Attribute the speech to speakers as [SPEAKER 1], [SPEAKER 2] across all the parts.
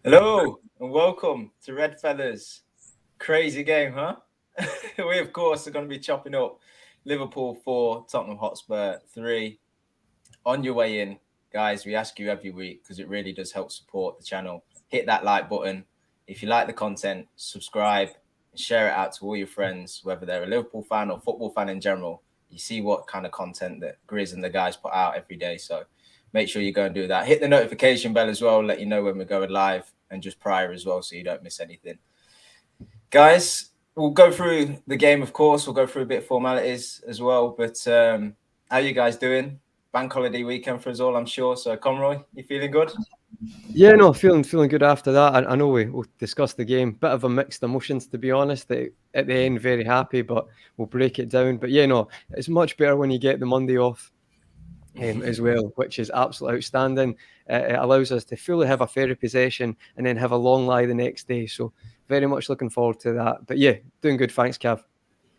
[SPEAKER 1] Hello and welcome to Redfellas. Crazy game, huh? We, of course, are going to be chopping up Liverpool 4, Tottenham Hotspur 3. On your way in, guys, we ask you every week because it really does help support the channel. Hit that like button. If you like the content, subscribe and share it out to all your friends, whether they're a Liverpool fan or football fan in general. You see what kind of content that Grizz and the guys put out every day. So make sure you go and do that. Hit the notification bell as well, let you know when we're going live, and just prior as well so you don't miss anything. Guys, we'll go through the game, of course. We'll go through a bit of formalities as well. But how you guys doing? Bank holiday weekend for us all, I'm sure. So, Conroy, you feeling good?
[SPEAKER 2] Yeah, no, feeling good after that. I know we'll discuss the game. Bit of a mixed emotions, to be honest. At the end, very happy, but we'll break it down. But yeah, no, it's much better when you get the Monday off as well, which is absolutely outstanding. It allows us to fully have a therapy session and then have a long lie the next day. So very much looking forward to that. But yeah, doing good. Thanks, Cav.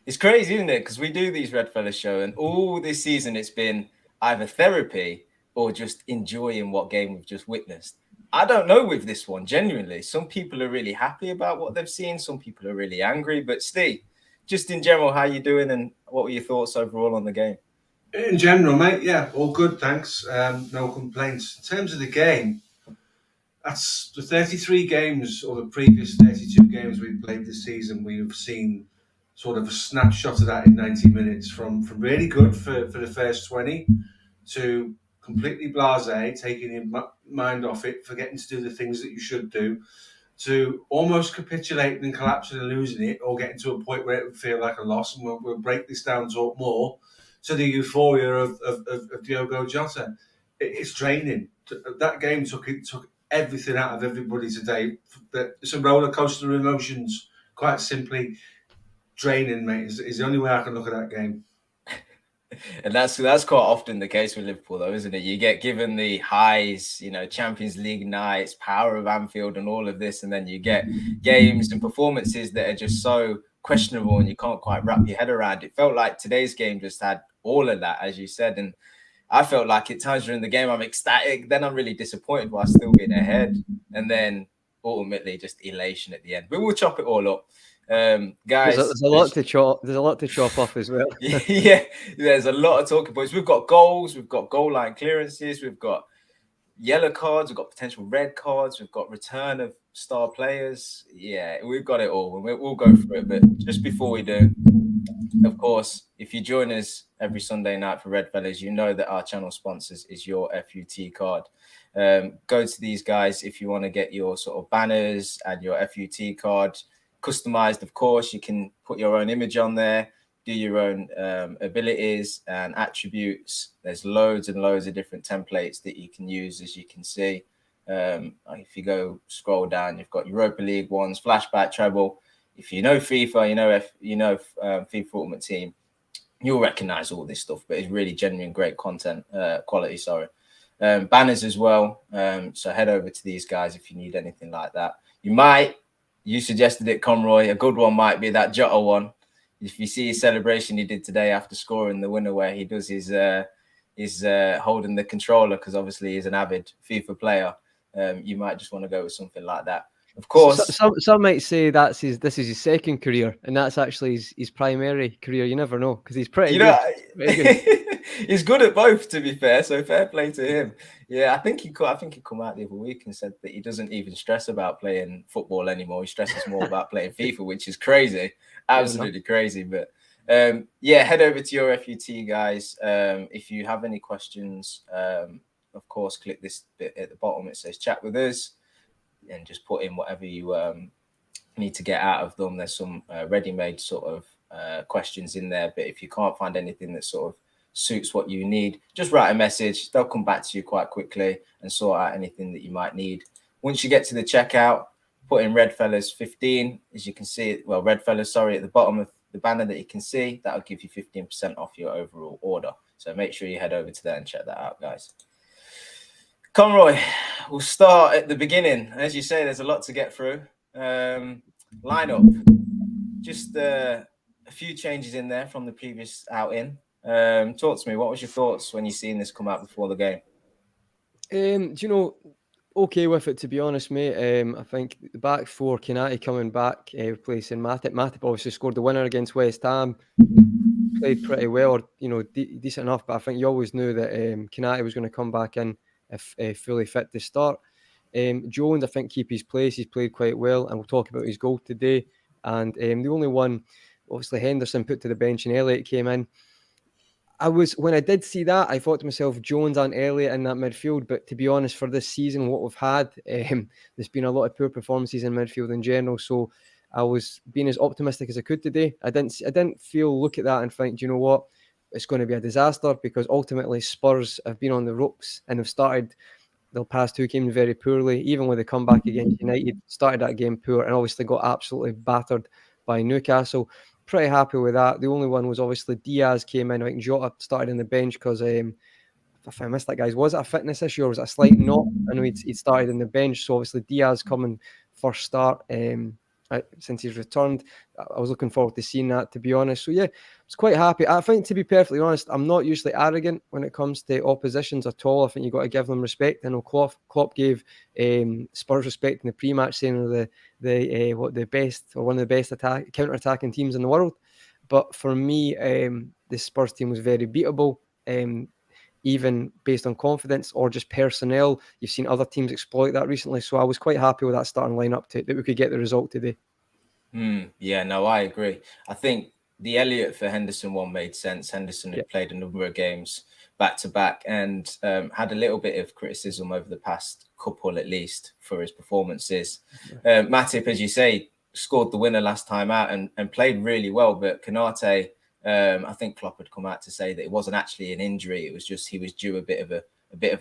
[SPEAKER 1] It's crazy, isn't it? Because we do these Redfellas show, and all this season it's been either therapy or just enjoying what game we've just witnessed. I don't know with this one, genuinely. Some people are really happy about what they've seen. Some people are really angry. But Steve, just in general, how you doing, and what were your thoughts overall on the game?
[SPEAKER 3] In general, mate, yeah, all good, thanks. No complaints. In terms of the game, that's the 33 games or the previous 32 games we've played this season. We've seen sort of a snapshot of that in 90 minutes from really good for the first 20 to completely blasé, taking your mind off it, forgetting to do the things that you should do, to almost capitulating and collapsing and losing it, or getting to a point where it would feel like a loss. And we'll break this down, talk more, to the euphoria of Diogo Jota. It's draining. That game took everything out of everybody today. It's a roller coaster of emotions. Quite simply, draining, mate, is the only way I can look at that game.
[SPEAKER 1] And that's quite often the case with Liverpool, though, isn't it? You get given the highs, Champions League nights, power of Anfield, and all of this, and then you get games and performances that are just so questionable, and you can't quite wrap your head around. It felt like today's game just had all of that, as you said, and I felt like at times during the game I'm ecstatic, then I'm really disappointed while still being ahead, and then ultimately just elation at the end. But we'll chop it all up. Guys,
[SPEAKER 2] There's a lot to chop. There's a lot to chop off as well.
[SPEAKER 1] yeah, there's a lot of talking points. We've got goals, we've got goal line clearances, we've got yellow cards, we've got potential red cards, we've got return of star players. Yeah, we've got it all, and we'll go through it. But just before we do, of course, if you join us every Sunday night for Redfellas, you know that our channel sponsors is your FUT card. Go to these guys if you want to get your sort of banners and your FUT card customized. Of course, you can put your own image on there, do your own abilities and attributes. There's loads and loads of different templates that you can use, as you can see. If you go scroll down, you've got Europa League ones, flashback, treble. If you know FIFA, FIFA Ultimate Team, you'll recognize all this stuff. But it's really genuine, great content quality. Sorry, banners as well. So head over to these guys if you need anything like that. You suggested it, Conroy. A good one might be that Jota one. If you see his celebration he did today after scoring the winner, where he does his holding the controller, because obviously he's an avid FIFA player. You might just want to go with something like that. Of course,
[SPEAKER 2] some might say this is his second career, and that's actually his primary career. You never know, because he's pretty good.
[SPEAKER 1] He's good at both, to be fair. So fair play to him. Yeah, I think he come out the other week and said that he doesn't even stress about playing football anymore. He stresses more about playing FIFA, which is crazy, absolutely crazy. But yeah, head over to your FUT, guys. If you have any questions, of course, click this bit at the bottom. It says chat with us, and just put in whatever you need to get out of them. There's some ready-made sort of questions in there, but if you can't find anything that sort of suits what you need, just write a message. They'll come back to you quite quickly and sort out anything that you might need. Once you get to the checkout, put in Redfellas 15, as you can see. Well, Redfellas, sorry, at the bottom of the banner that you can see. That'll give you 15% off your overall order. So make sure you head over to there and check that out, guys. Conroy, we'll start at the beginning. As you say, there's a lot to get through. Lineup, just a few changes in there from the previous outing. Talk to me. What was your thoughts when you seen this come out before the game?
[SPEAKER 2] Do you know, okay with it, to be honest, mate. I think the back four, Khanage coming back, replacing Matip. Matip obviously scored the winner against West Ham. Played pretty well, or decent enough. But I think you always knew that Khanage was going to come back in if fully fit to start. Jones, I think, keep his place. He's played quite well, and we'll talk about his goal today. And the only one, obviously, Henderson put to the bench, and Elliott came in. When I did see that, I thought to myself, Jones and Elliott in that midfield. But to be honest, for this season, what we've had, there's been a lot of poor performances in midfield in general. So I was being as optimistic as I could today. I didn't look at that and think, do you know what, it's going to be a disaster, because ultimately Spurs have been on the ropes and have started the past two games very poorly. Even with the comeback against United, started that game poor and obviously got absolutely battered by Newcastle. Pretty happy with that. The only one was obviously Diaz came in. I think Jota started in the bench because if I missed that, guys, was it a fitness issue or was it a slight knock? I know he'd started in the bench, so obviously Diaz coming first start since he's returned. I was looking forward to seeing that, to be honest. So yeah, I was quite happy. I think, to be perfectly honest, I'm not usually arrogant when it comes to oppositions at all. I think you've got to give them respect. I know Klopp gave Spurs respect in the pre-match, saying they're the best, or one of the best counter-attacking teams in the world. But for me, the Spurs team was very beatable. Even based on confidence or just personnel. You've seen other teams exploit that recently. So I was quite happy with that starting lineup that we could get the result today.
[SPEAKER 1] Yeah, no, I agree. I think the Elliott for Henderson one made sense. Henderson had played a number of games back to back and had a little bit of criticism over the past couple, at least, for his performances. Matip, as you say, scored the winner last time out and played really well. But Khanage, I think Klopp had come out to say that it wasn't actually an injury. It was just he was due a bit of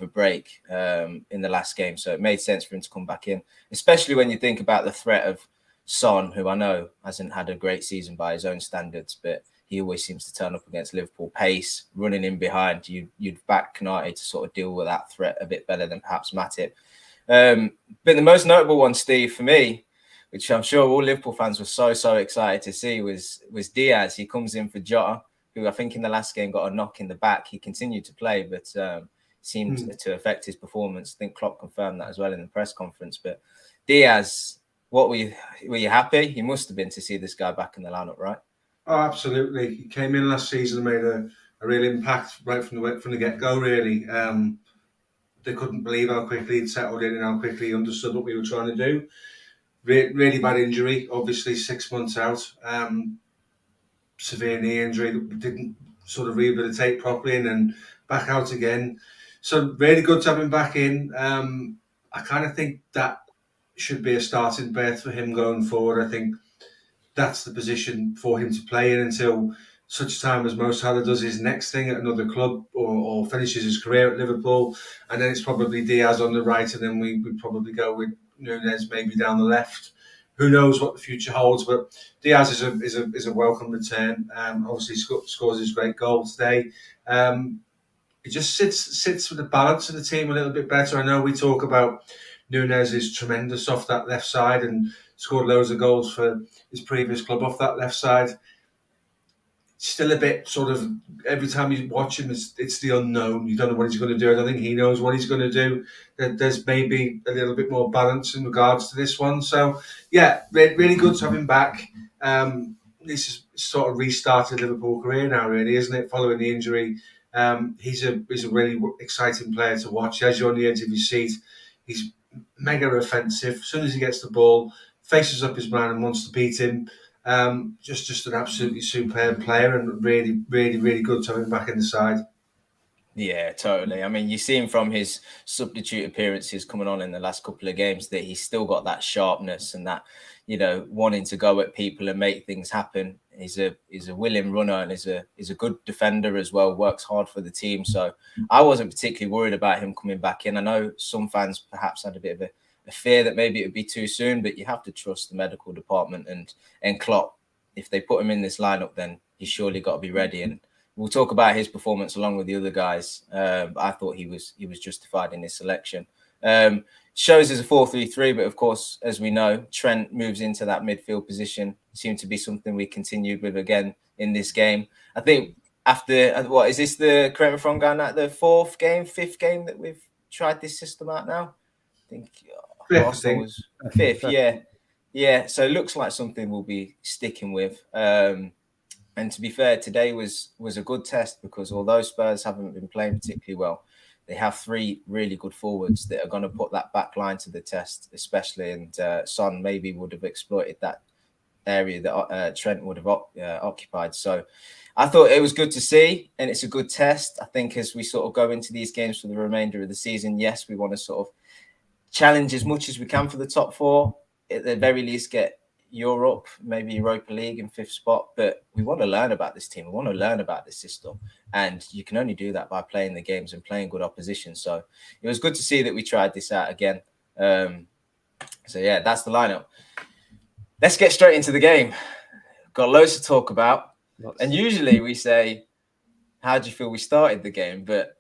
[SPEAKER 1] a break in the last game. So it made sense for him to come back in, especially when you think about the threat of Son, who I know hasn't had a great season by his own standards, but he always seems to turn up against Liverpool. Pace, running in behind, you'd back Khanage to sort of deal with that threat a bit better than perhaps Matip. But the most notable one, Steve, for me, which I'm sure all Liverpool fans were so excited to see, was Diaz. He comes in for Jota, who I think in the last game got a knock in the back. He continued to play, but seemed to affect his performance. I think Klopp confirmed that as well in the press conference. But Diaz, were you happy? You must have been to see this guy back in the lineup, right?
[SPEAKER 3] Oh, absolutely. He came in last season and made a real impact right from the get-go, really. They couldn't believe how quickly he'd settled in and how quickly he understood what we were trying to do. Really bad injury, obviously 6 months out. Severe knee injury that didn't sort of rehabilitate properly and then back out again. So really good to have him back in. I kind of think that should be a starting berth for him going forward. I think that's the position for him to play in until such time as Mo Salah does his next thing at another club or finishes his career at Liverpool. And then it's probably Diaz on the right, and then we'd probably go with Nunez maybe down the left. Who knows what the future holds? But Diaz is a welcome return. Obviously scores his great goal today. It just sits with the balance of the team a little bit better. I know we talk about Nunez is tremendous off that left side and scored loads of goals for his previous club off that left side. Still a bit sort of, every time you watch him, it's the unknown. You don't know what he's going to do. I don't think he knows what he's going to do. There's maybe a little bit more balance in regards to this one. So, yeah, really good to have him back. This is sort of restarted Liverpool career now, really, isn't it? Following the injury, he's a really exciting player to watch. He has you on the edge of your seat. He's mega offensive. As soon as he gets the ball, faces up his man and wants to beat him. Just an absolutely superb player and really good to have him back in the side.
[SPEAKER 1] Yeah, totally. I mean, you've seen from his substitute appearances coming on in the last couple of games that he's still got that sharpness and that, wanting to go at people and make things happen. He's a willing runner and is a good defender as well, works hard for the team. So I wasn't particularly worried about him coming back in. I know some fans perhaps had a bit of a fear that maybe it would be too soon, but you have to trust the medical department and Klopp. If they put him in this lineup, then he's surely got to be ready. And we'll talk about his performance along with the other guys. But I thought he was justified in his selection. Shows as a 4-3-3, but of course, as we know, Trent moves into that midfield position. Seemed to be something we continued with again in this game. I think after, is this the, correct me if I'm going at the fifth game that we've tried this system out now? think
[SPEAKER 3] Fifth, I
[SPEAKER 1] Arsenal
[SPEAKER 3] think.
[SPEAKER 1] was fifth. Yeah. So it looks like something we'll be sticking with. And to be fair, today was a good test because although Spurs haven't been playing particularly well, they have three really good forwards that are going to put that back line to the test, especially. And Son maybe would have exploited that area that Trent would have occupied. So I thought it was good to see, and it's a good test. I think as we sort of go into these games for the remainder of the season, yes, we want to sort of challenge as much as we can for the top four. At the very least, get Europe, maybe Europa League in fifth spot. But we want to learn about this team. We want to learn about this system. And you can only do that by playing the games and playing good opposition. So it was good to see that we tried this out again. So yeah, that's the lineup. Let's get straight into the game. Got loads to talk about. And usually we say, how do you feel we started the game? But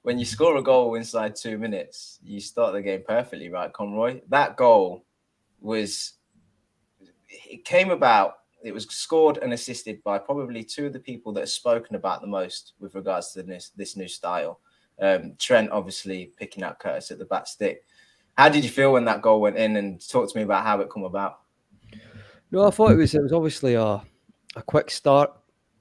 [SPEAKER 1] when you score a goal inside 2 minutes, you start the game perfectly, right, Conroy? That goal it came about, it was scored and assisted by probably two of the people that are spoken about the most with regards to this new style. Trent obviously picking out Curtis at the back stick. How did you feel when that goal went in? And talk to me about how it come about.
[SPEAKER 2] No, I thought it was obviously a quick start.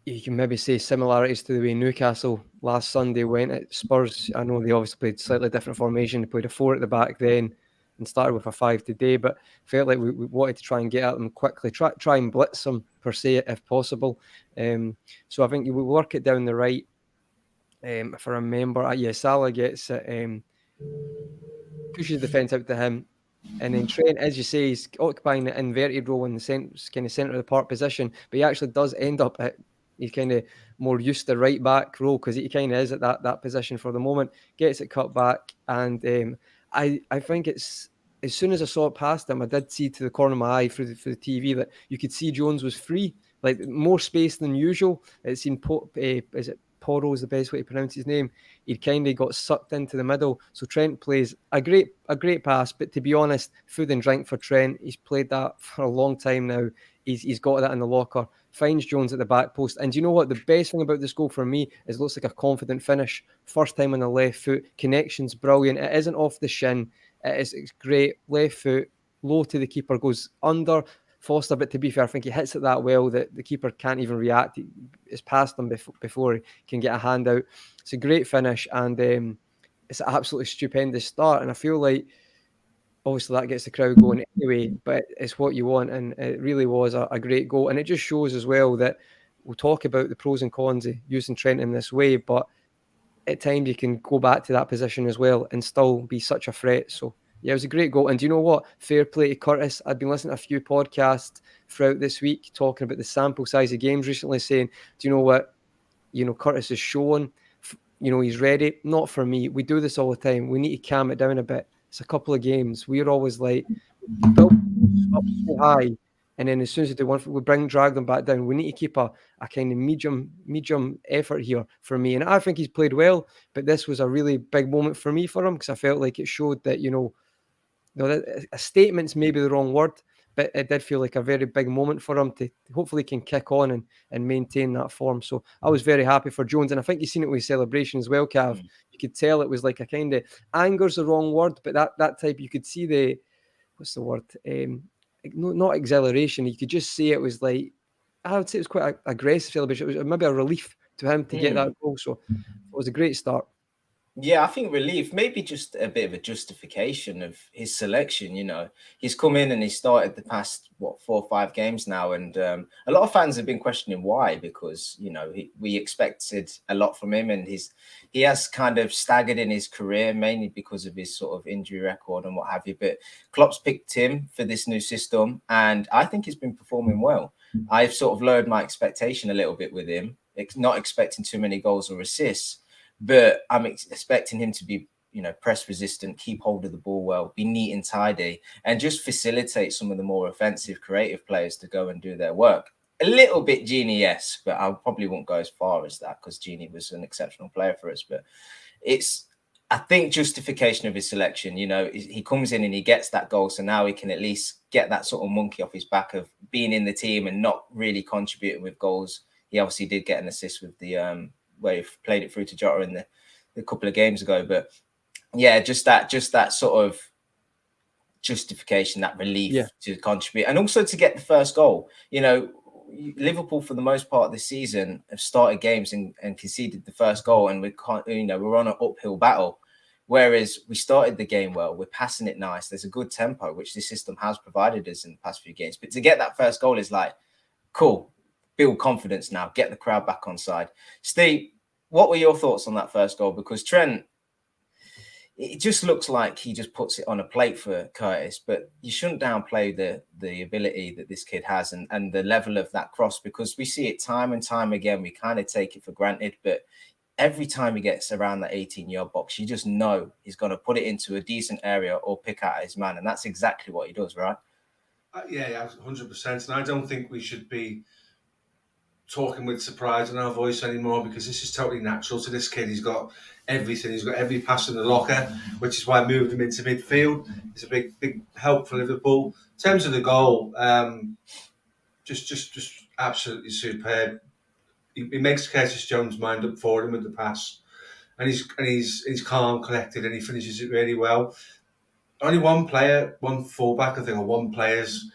[SPEAKER 2] You can maybe say similarities to the way Newcastle last Sunday went at Spurs. I know they obviously played slightly different formation. They played a 4 at the back then and started with a 5 today, but felt like we wanted to try and get at them quickly, try and blitz them per se if possible. So I think we work it down the right. If I remember, Salah gets it, pushes the defence out to him. And then Trent, as you say, is occupying the inverted role in the centre of the park position, but he actually does end up at, he's kind of more used to right back role because he kind of is at that position for the moment. Gets it cut back, and I think it's, as soon as I saw it past him, I did see to the corner of my eye through the TV that you could see Jones was free, like more space than usual. It seemed is it Poro is the best way to pronounce his name. He kind of got sucked into the middle. So Trent plays a great pass, but to be honest, food and drink for Trent. He's played that for a long time now. He's got that in the locker. Finds Jones at the back post. And do you know what? The best thing about this goal for me is it looks like a confident finish. First time on the left foot. Connection's brilliant. It isn't off the shin. It's great. Left foot, low to the keeper, goes under Foster, but to be fair, I think he hits it that well that the keeper can't even react. It's past him before he can get a hand out. It's a great finish, and it's an absolutely stupendous start. And I feel like obviously that gets the crowd going anyway, but it's what you want, and it really was a great goal. And it just shows as well that we'll talk about the pros and cons of using Trent in this way, but at times you can go back to that position as well and still be such a threat. So yeah, it was a great goal. And do you know what? Fair play to Curtis. I've been listening to a few podcasts throughout this week talking about the sample size of games recently, saying, do you know what? Curtis is showing, he's ready. Not for me. We do this all the time. We need to calm it down a bit. It's a couple of games. We're always like, build up so high, and then as soon as they do one, we drag them back down. We need to keep a kind of medium effort here for me. And I think he's played well, but this was a really big moment for me for him because I felt like it showed that, a statement's maybe the wrong word, but it did feel like a very big moment for him to hopefully can kick on and maintain that form. So I was very happy for Jones. And I think you've seen it with his celebration as well, Cav. You could tell it was like a kind of, anger's the wrong word, but that type, you could see what's the word? Not exhilaration. You could just see it was like, I would say it was quite an aggressive celebration. It was maybe a relief to him to get that goal. So it was a great start.
[SPEAKER 1] Yeah, I think relief, maybe just a bit of a justification of his selection. He's come in and he started the past 4 or 5 games now, and a lot of fans have been questioning why, because we expected a lot from him, and he has kind of staggered in his career mainly because of his sort of injury record and what have you. But Klopp's picked him for this new system, and I think he's been performing well. I've sort of lowered my expectation a little bit with him, not expecting too many goals or assists. But I'm expecting him to be, press resistant, keep hold of the ball well, be neat and tidy, and just facilitate some of the more offensive, creative players to go and do their work. A little bit Genie-esque, but I probably won't go as far as that because Genie was an exceptional player for us. But it's, I think, justification of his selection. He comes in and he gets that goal, so now he can at least get that sort of monkey off his back of being in the team and not really contributing with goals. He obviously did get an assist with the where he played it through to Jota in the couple of games ago. But yeah, just that sort of justification, that relief
[SPEAKER 2] Yeah.
[SPEAKER 1] to contribute, and also to get the first goal. You know, Liverpool for the most part this season have started games and conceded the first goal, and we can't. You know, we're on an uphill battle. Whereas we started the game well, we're passing it nice. There's a good tempo, which this system has provided us in the past few games. But to get that first goal is like, cool, build confidence now, get the crowd back on side. Steve, what were your thoughts on that first goal? Because Trent, it just looks like he just puts it on a plate for Curtis, but you shouldn't downplay the ability that this kid has and the level of that cross, because we see it time and time again. We kind of take it for granted, but every time he gets around that 18-yard box, you just know he's going to put it into a decent area or pick out his man. And that's exactly what he does, right?
[SPEAKER 3] Yeah, 100%. And I don't think we should be talking with surprise in our voice anymore, because this is totally natural to this kid. He's got everything. He's got every pass in the locker, which is why I moved him into midfield. It's a big help for Liverpool. In terms of the goal, just absolutely superb. He makes Curtis Jones' mind up for him with the pass, and he's calm, collected, and he finishes it really well. Only one player, one fullback, I think, or one player's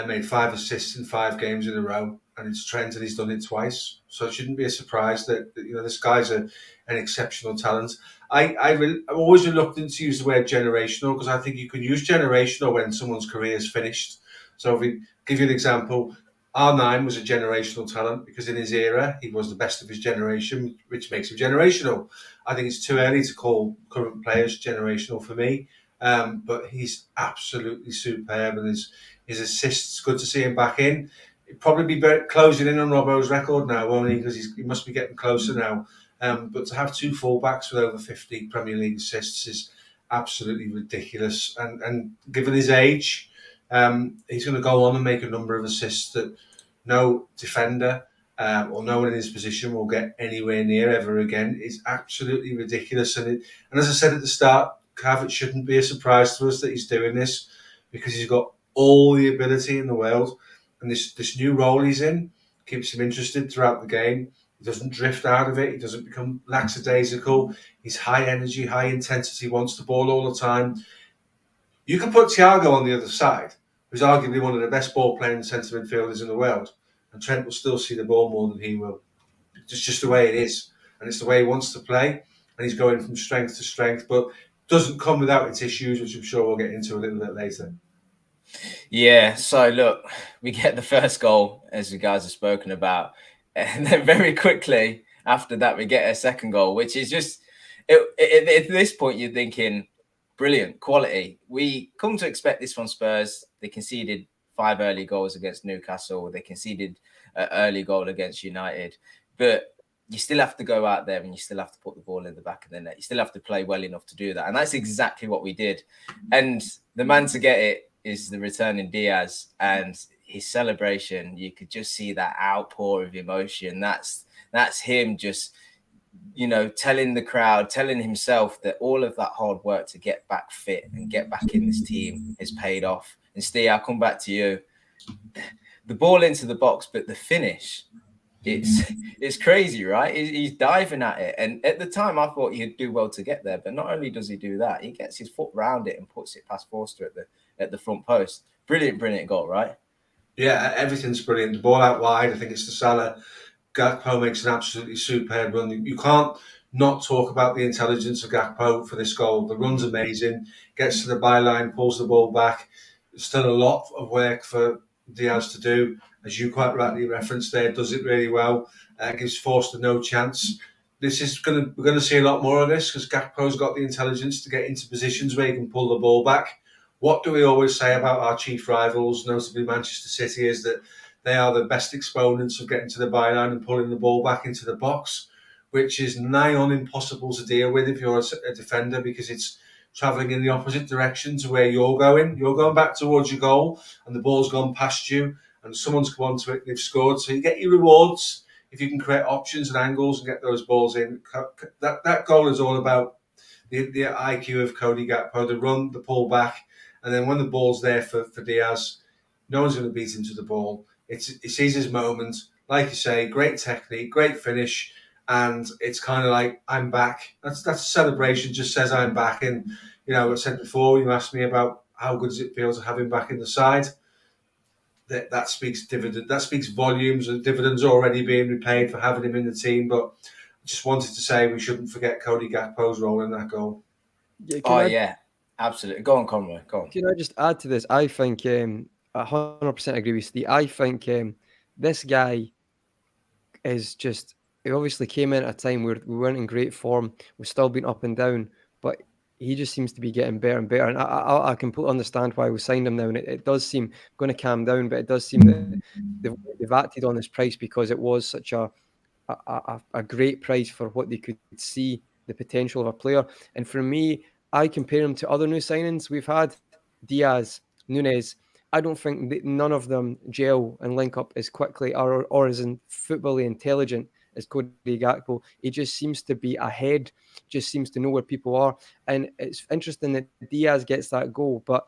[SPEAKER 3] made 5 assists in 5 games in a row, and it's Trent, and he's done it twice. So it shouldn't be a surprise that this guy's an exceptional talent. I'm always reluctant to use the word generational, because I think you can use generational when someone's career is finished. So if we give you an example, R9 was a generational talent because in his era he was the best of his generation, which makes him generational. I think it's too early to call current players generational for me, but he's absolutely superb, and his assists, good to see him back in. He'll probably be closing in on Robbo's record now, won't he? Because he must be getting closer now. But to have 2 fullbacks with over 50 Premier League assists is absolutely ridiculous. And given his age, he's going to go on and make a number of assists that no defender or no one in his position will get anywhere near ever again. It's absolutely ridiculous. And as I said at the start, Cav, it shouldn't be a surprise to us that he's doing this, because he's got all the ability in the world, and this new role he's in keeps him interested throughout the game. He doesn't drift out of it. He doesn't become lackadaisical. He's high energy, high intensity, wants the ball all the time. You can put Thiago on the other side, who's arguably one of the best ball playing centre midfielders in the world, and Trent will still see the ball more than he will. It's just the way it is, and it's the way he wants to play, and he's going from strength to strength, but doesn't come without its issues, which I'm sure we'll get into a little bit later.
[SPEAKER 1] Yeah, so look, we get the first goal, as you guys have spoken about, and then very quickly after that we get a second goal, which is just at this point you're thinking, brilliant quality. We come to expect this from Spurs. They conceded 5 early goals against Newcastle. They conceded an early goal against United, but you still have to go out there and you still have to put the ball in the back of the net. You still have to play well enough to do that, and that's exactly what we did. And the man to get it is the returning Diaz, and his celebration, you could just see that outpour of emotion. That's him just, telling the crowd, telling himself that all of that hard work to get back fit and get back in this team has paid off. And Steve, I'll come back to you. The ball into the box, but the finish, it's crazy, right? He's diving at it. And at the time, I thought he'd do well to get there. But not only does he do that, he gets his foot round it and puts it past Forster at the front post. Brilliant goal, right?
[SPEAKER 3] Yeah, everything's brilliant. The ball out wide, I think it's to Salah. Gakpo makes an absolutely superb run. You can't not talk about the intelligence of Gakpo for this goal. The run's amazing. Gets to the byline, pulls the ball back. There's still a lot of work for Diaz to do, as you quite rightly referenced there. Does it really well. Gives Forster no chance. We're going to see a lot more of this, because Gakpo's got the intelligence to get into positions where he can pull the ball back. What do we always say about our chief rivals, notably Manchester City, is that they are the best exponents of getting to the byline and pulling the ball back into the box, which is nigh on impossible to deal with if you're a defender, because it's travelling in the opposite direction to where you're going. You're going back towards your goal, and the ball's gone past you, and someone's come onto it and they've scored. So you get your rewards if you can create options and angles and get those balls in. That goal is all about the IQ of Cody Gakpo, the run, the pull back, and then when the ball's there for Diaz, no one's going to beat him to the ball. He sees his moment. Like you say, great technique, great finish, and it's kind of like, I'm back. That's a celebration. Just says I'm back. And I said before, you asked me about how good does it feel to have him back in the side. That speaks dividend. That speaks volumes. And dividends already being repaid for having him in the team. But I just wanted to say we shouldn't forget Cody Gakpo's role in that goal.
[SPEAKER 1] Yeah, absolutely. Go on, Conroy. Go on.
[SPEAKER 2] Can I just add to this? I think 100% agree with Steve. I think this guy is just, he obviously came in at a time where we weren't in great form. We've still been up and down, but he just seems to be getting better and better. And I completely understand why we signed him now. And it does seem going to calm down, but it does seem that they've acted on this price because it was such a great price for what they could see the potential of a player. And for me, I compare him to other new signings we've had, Diaz, Nunes. I don't think that none of them gel and link up as quickly or as footbally intelligent as Cody Gakpo. He just seems to be ahead, just seems to know where people are. And it's interesting that Diaz gets that goal, but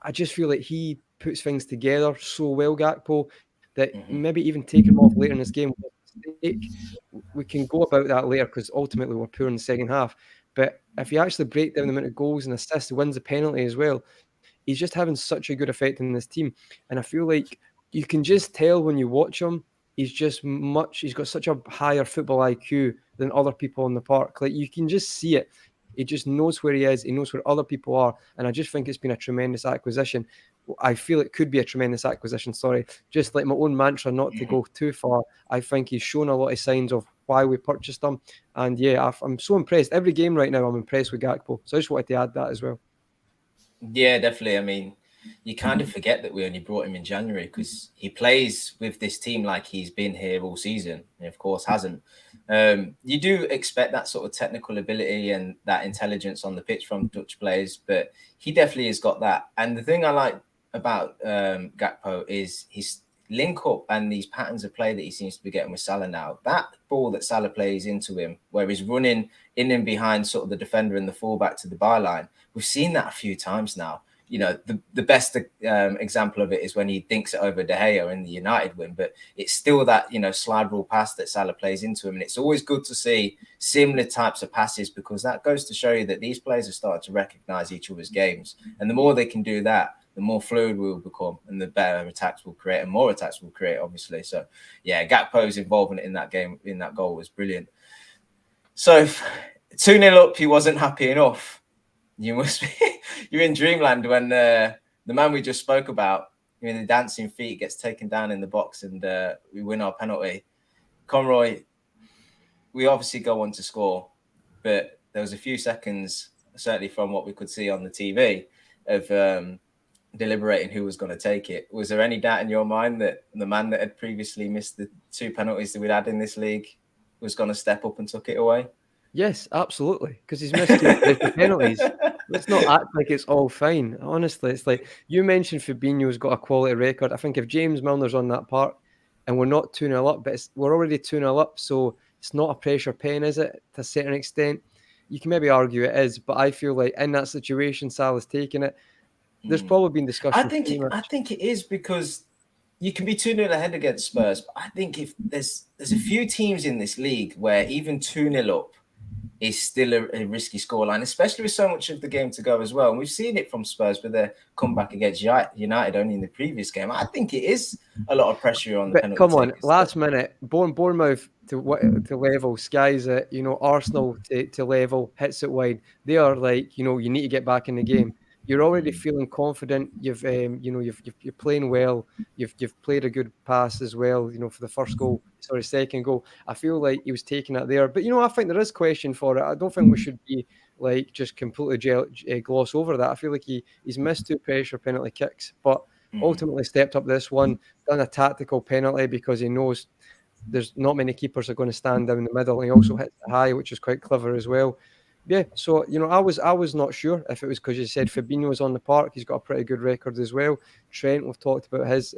[SPEAKER 2] I just feel like he puts things together so well, Gakpo, that maybe even taking him off later in this game was a mistake. We can go about that later because ultimately we're poor in the second half. But if you actually break down the amount of goals and assists, he wins the penalty as well. He's just having such a good effect in this team. And I feel like you can just tell when you watch him, he's got such a higher football IQ than other people in the park. Like, you can just see it. He just knows where he is. He knows where other people are. And I just think it's been a tremendous acquisition. I feel it could be a tremendous acquisition, just like my own mantra not to go too far. I think he's shown a lot of signs of why we purchased him. And yeah, I'm so impressed. Every game right now, I'm impressed with Gakpo. So I just wanted to add that as well.
[SPEAKER 1] Yeah, definitely. I mean, you kind of forget that we only brought him in January because he plays with this team like he's been here all season. And of course, hasn't. You do expect that sort of technical ability and that intelligence on the pitch from Dutch players, but he definitely has got that. And the thing I like about Gakpo is his link up and these patterns of play that he seems to be getting with Salah now. That ball that Salah plays into him, where he's running in and behind sort of the defender and the fullback to the byline. We've seen that a few times now. The best example of it is when he dinks it over De Gea in the United win, but it's still that, slide rule pass that Salah plays into him. And it's always good to see similar types of passes because that goes to show you that these players are starting to recognize each other's games. And the more they can do that, the more fluid we will become and the better attacks we'll create and more attacks we'll create, obviously. So, yeah, Gakpo's involvement in that game, in that goal was brilliant. So, 2-0 up, he wasn't happy enough. You must be, you're in dreamland when the man we just spoke about, the dancing feet, gets taken down in the box and we win our penalty. Conroy, we obviously go on to score, but there was a few seconds, certainly from what we could see on the TV, of deliberating who was going to take it. Was there any doubt in your mind that the man that had previously missed the 2 penalties that we'd had in this league was going to step up and took it away?
[SPEAKER 2] Yes, absolutely, because he's missed the penalties. Let's not act like it's all fine. Honestly, it's like you mentioned Fabinho's got a quality record. I think if James Milner's on that park and we're not 2-0 up, but we're already 2-0 up, so it's not a pressure pen, is it, to a certain extent? You can maybe argue it is, but I feel like in that situation, Salah's taking it. There's probably been discussion.
[SPEAKER 1] I think it is because you can be 2-0 ahead against Spurs, but I think if there's a few teams in this league where even 2-0 up is still a risky scoreline, especially with so much of the game to go as well. And we've seen it from Spurs with their comeback against United only in the previous game. I think it is a lot of pressure on the penalty.
[SPEAKER 2] Come on, last minute, Bournemouth to level, skies it, Arsenal to level, hits it wide. They are like, you need to get back in the game. You're already feeling confident. You're playing well. You've played a good pass as well. For the second goal. I feel like he was taking it there. But I think there is question for it. I don't think we should be like just completely gloss over that. I feel like he's missed 2 pressure penalty kicks, but ultimately stepped up this one, done a tactical penalty because he knows there's not many keepers are going to stand down the middle. And he also hits the high, which is quite clever as well. Yeah, so I was not sure if it was because you said Fabinho was on the park. He's got a pretty good record as well. Trent, we've talked about his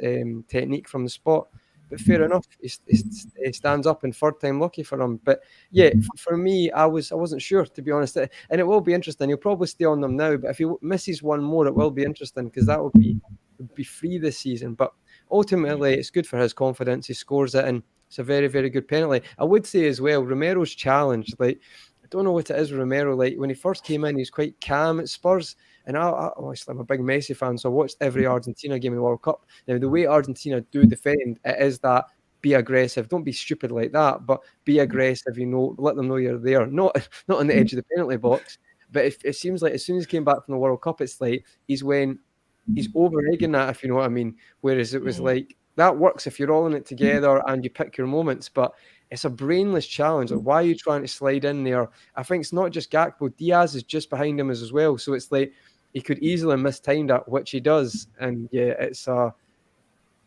[SPEAKER 2] technique from the spot, but fair enough. He stands up in third time lucky for him. But yeah, for me, I wasn't sure, to be honest. And it will be interesting. He'll probably stay on them now, but if he misses one more, it will be interesting because that would be free this season. But ultimately, it's good for his confidence. He scores it, and It's a very, very good penalty. I would say as well, Romero's challenge, like, I don't know what it is with Romero. Like, when he first came in, he was quite calm at Spurs. And obviously, I'm a big Messi fan, so I watched every Argentina game in the World Cup. Now, the way Argentina do defend, it is that be aggressive. Don't be stupid like that, but be aggressive, let them know you're there. Not on the edge of the penalty box. But it seems like as soon as he came back from the World Cup, it's like he's over-egging that, if you know what I mean. Whereas it was like, that works if you're all in it together and you pick your moments, but it's a brainless challenge. Like, why are you trying to slide in there? I think it's not just Gakpo. Diaz is just behind him as well. So it's like he could easily mistime that, which he does. And yeah,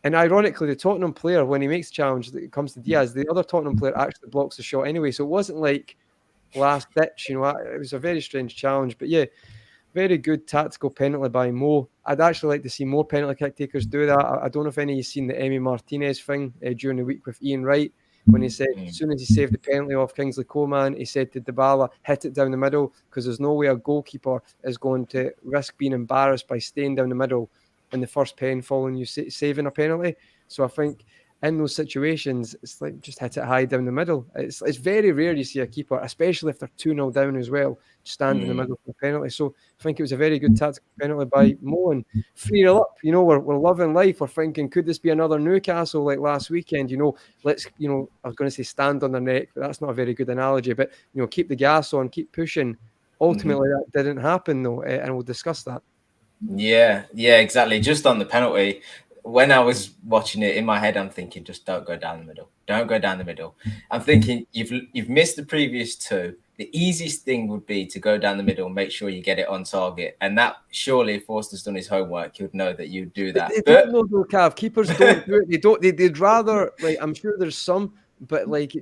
[SPEAKER 2] and ironically, the Tottenham player, when he makes a challenge that comes to Diaz, the other Tottenham player actually blocks the shot anyway. So it wasn't like last ditch, it was a very strange challenge. But yeah, very good tactical penalty by Mo. I'd actually like to see more penalty kick takers do that. I don't know if any of you seen the Emi Martinez thing during the week with Ian Wright, when he said as soon as he saved the penalty off Kingsley Coman, he said to Dybala, hit it down the middle, because there's no way a goalkeeper is going to risk being embarrassed by staying down the middle in the first pen following you saving a penalty. So I think in those situations, it's like just hit it high down the middle. It's very rare you see a keeper, especially if they're 2-0 down as well, stand in the middle for a penalty. So I think it was a very good tactical penalty by Mo, and 3-0 up. We're loving life. We're thinking, could this be another Newcastle like last weekend? Let's, I was going to say stand on their neck, but that's not a very good analogy. But, keep the gas on, keep pushing. Ultimately, that didn't happen, though, and we'll discuss that.
[SPEAKER 1] Yeah, exactly. Just on the penalty, when I was watching it in my head, I'm thinking, just don't go down the middle. Don't go down the middle. I'm thinking you've missed the previous two. The easiest thing would be to go down the middle and make sure you get it on target. And that, surely, if Forster's done his homework, he would know that you'd do that.
[SPEAKER 2] They don't know, though, Cav. Keepers don't do it. They'd rather, like, I'm sure there's some, but like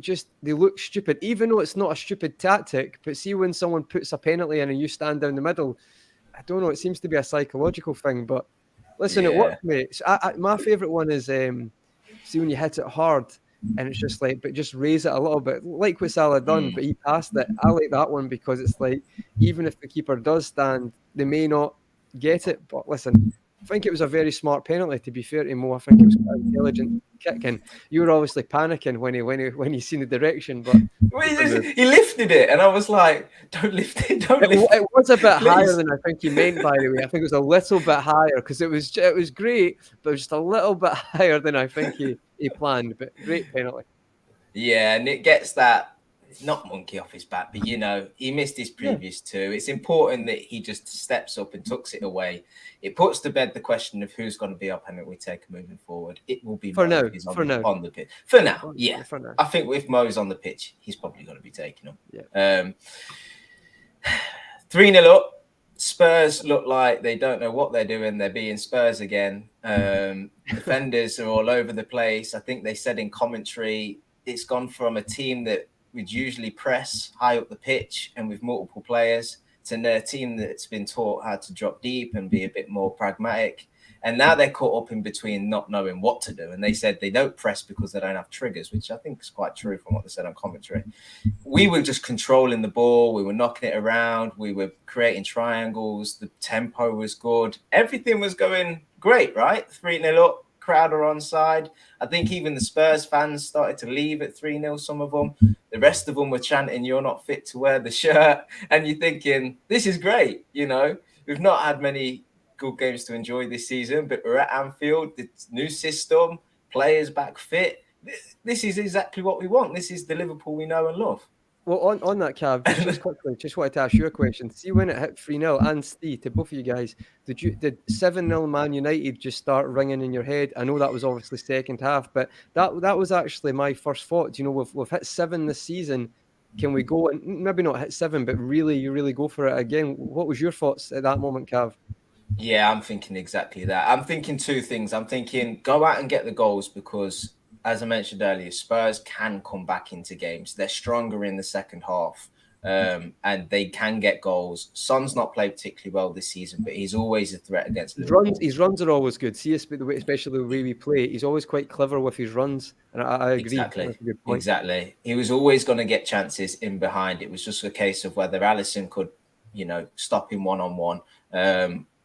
[SPEAKER 2] they look stupid, even though it's not a stupid tactic. But see, when someone puts a penalty in and you stand down the middle, I don't know. It seems to be a psychological thing, but listen, it worked, mate. So my favourite one is see when you hit it hard and it's just like, but just raise it a little bit, like what Salah done, but he passed it. I like that one because it's like, even if the keeper does stand, they may not get it. But listen, I think it was a very smart penalty, to be fair to Mo. I think it was quite an intelligent kick, and you were obviously panicking when he seen the direction, but
[SPEAKER 1] he lifted it, and I was like, "Don't lift it, don't lift it."
[SPEAKER 2] It was a bit higher than I think he meant, by the way. I think it was a little bit higher because it was great, but it was just a little bit higher than I think he planned. But great penalty.
[SPEAKER 1] Yeah, and it gets that. Not monkey off his back, but he missed his previous two. It's important that he just steps up and tucks it away. It puts to bed the question of who's going to be up and that we take moving forward. It will be
[SPEAKER 2] for now.
[SPEAKER 1] On the pitch. For now, yeah. For now. I think if Mo's on the pitch, he's probably going to be taking him.
[SPEAKER 2] Yeah.
[SPEAKER 1] 3-0 up. Spurs look like they don't know what they're doing. They're being Spurs again. Defenders are all over the place. I think they said in commentary, it's gone from a team that would usually press high up the pitch and with multiple players to a team that's been taught how to drop deep and be a bit more pragmatic. And now they're caught up in between not knowing what to do. And they said they don't press because they don't have triggers, which I think is quite true from what they said on commentary. We were just controlling the ball. We were knocking it around. We were creating triangles. The tempo was good. Everything was going great, right? 3-0 up. Crowd are on side. I think even the Spurs fans started to leave at 3-0, some of them. The rest of them were chanting, "You're not fit to wear the shirt." And you're thinking, this is great. We've not had many good games to enjoy this season, but we're at Anfield, the new system, players back fit. This is exactly what we want. This is the Liverpool we know and love.
[SPEAKER 2] Well, on that, Cav, just quickly, just wanted to ask you a question. See, when it hit 3-0, and Steve, to both of you guys, did 7-0 Man United just start ringing in your head? I know that was obviously second half, but that was actually my first thought. We've hit 7 this season. Can we go and maybe not hit 7, but really go for it again? What was your thoughts at that moment, Cav?
[SPEAKER 1] Yeah, I'm thinking exactly that. I'm thinking two things. I'm thinking go out and get the goals because, as I mentioned earlier, Spurs can come back into games. They're stronger in the second half, and they can get goals. Son's not played particularly well this season, but he's always a threat against Liverpool.
[SPEAKER 2] His runs are always good. See, especially the way we play. He's always quite clever with his runs, and I agree.
[SPEAKER 1] Exactly.
[SPEAKER 2] That's a good point.
[SPEAKER 1] Exactly. He was always going to get chances in behind. It was just a case of whether Alisson could, stop him one-on-one.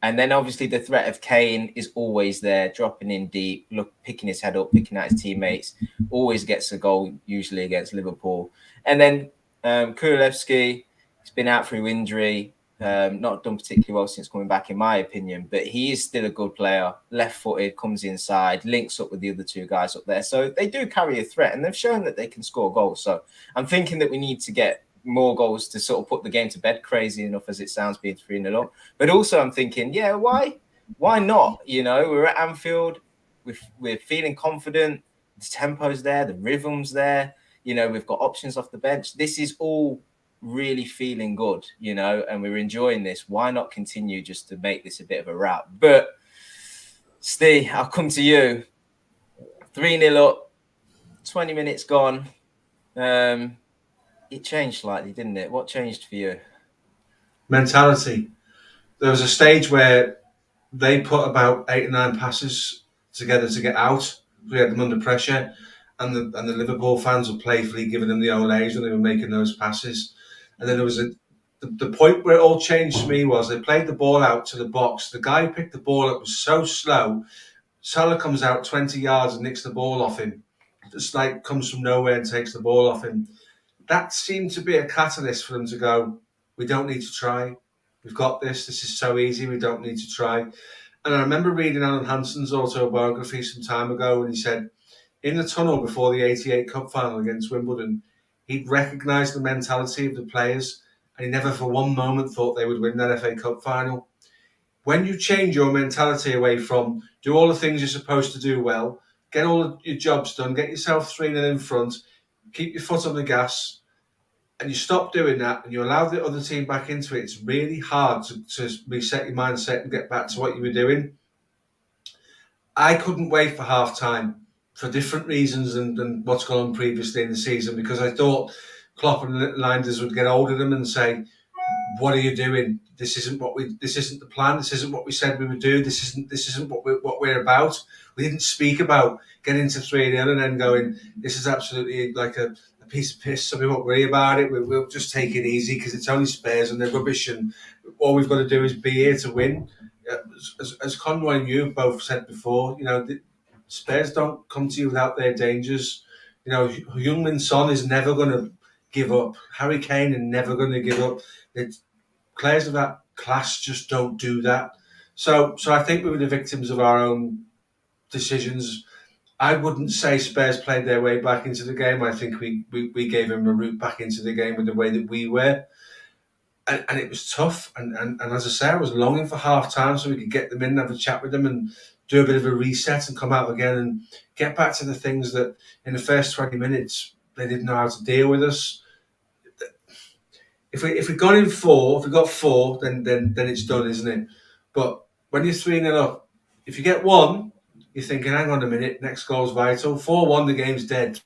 [SPEAKER 1] And then obviously the threat of Kane is always there, dropping in deep, picking his head up, picking out his teammates, always gets a goal, usually against Liverpool. And then Kulevski, he's been out through injury, not done particularly well since coming back, in my opinion, but he is still a good player, left-footed, comes inside, links up with the other two guys up there. So they do carry a threat, and they've shown that they can score goals. So I'm thinking that we need to get more goals to sort of put the game to bed, crazy enough as it sounds, being 3-0 up. But also I'm thinking, yeah, why not? You know, we're at Anfield, we're feeling confident, the tempo's there, the rhythm's there, you know, we've got options off the bench. This is all really feeling good, you know, and we're enjoying this. Why not continue just to make this a bit of a wrap? But Steve, I'll come to you. 3-0 up, 20 minutes gone. It changed slightly, didn't it? What changed for you?
[SPEAKER 3] Mentality. There was a stage where they put about 8 or 9 passes together to get out. We had them under pressure, and the Liverpool fans were playfully giving them the olays when they were making those passes. And then there was the point where it all changed for me was they played the ball out to the box. The guy who picked the ball up was so slow. Salah comes out 20 yards and nicks the ball off him. Just like comes from nowhere and takes the ball off him. That seemed to be a catalyst for them to go, we don't need to try. We've got this. This is so easy. We don't need to try. And I remember reading Alan Hansen's autobiography some time ago, and he said, in the tunnel before the 88 Cup final against Wimbledon, he'd recognised the mentality of the players, and he never for one moment thought they would win that FA Cup final. When you change your mentality away from do all the things you're supposed to do well, get all your jobs done, get yourself 3-0 in front, keep your foot on the gas, and you stop doing that and you allow the other team back into it, it's really hard to reset your mindset and get back to what you were doing. I couldn't wait for half-time for different reasons than what's gone on previously in the season, because I thought Klopp and Leinders would get hold of them and say, what are you doing? This isn't the plan. This isn't what we said we would do. This isn't what we're about. We didn't speak about getting to 3-0 and then going, this is absolutely like a piece of piss, so we won't worry about it. We'll just take it easy because it's only Spurs and they're rubbish, and all we've got to do is be here to win. As Conroy and you both said before, you know, Spurs don't come to you without their dangers. You know, Heung-min Son is never going to give up. Harry Kane is never going to give up. Players of that class just don't do that. So I think we were the victims of our own decisions. I wouldn't say Spurs played their way back into the game. I think we gave them a route back into the game with the way that we were. And it was tough. And as I say, I was longing for half time so we could get them in, have a chat with them and do a bit of a reset and come out again and get back to the things that in the first 20 minutes they didn't know how to deal with us. If we got in 4, if we got 4, then it's done, isn't it? But when you're 3-0 up, if you get 1, you're thinking, hang on a minute, next goal's vital. 4-1, the game's dead.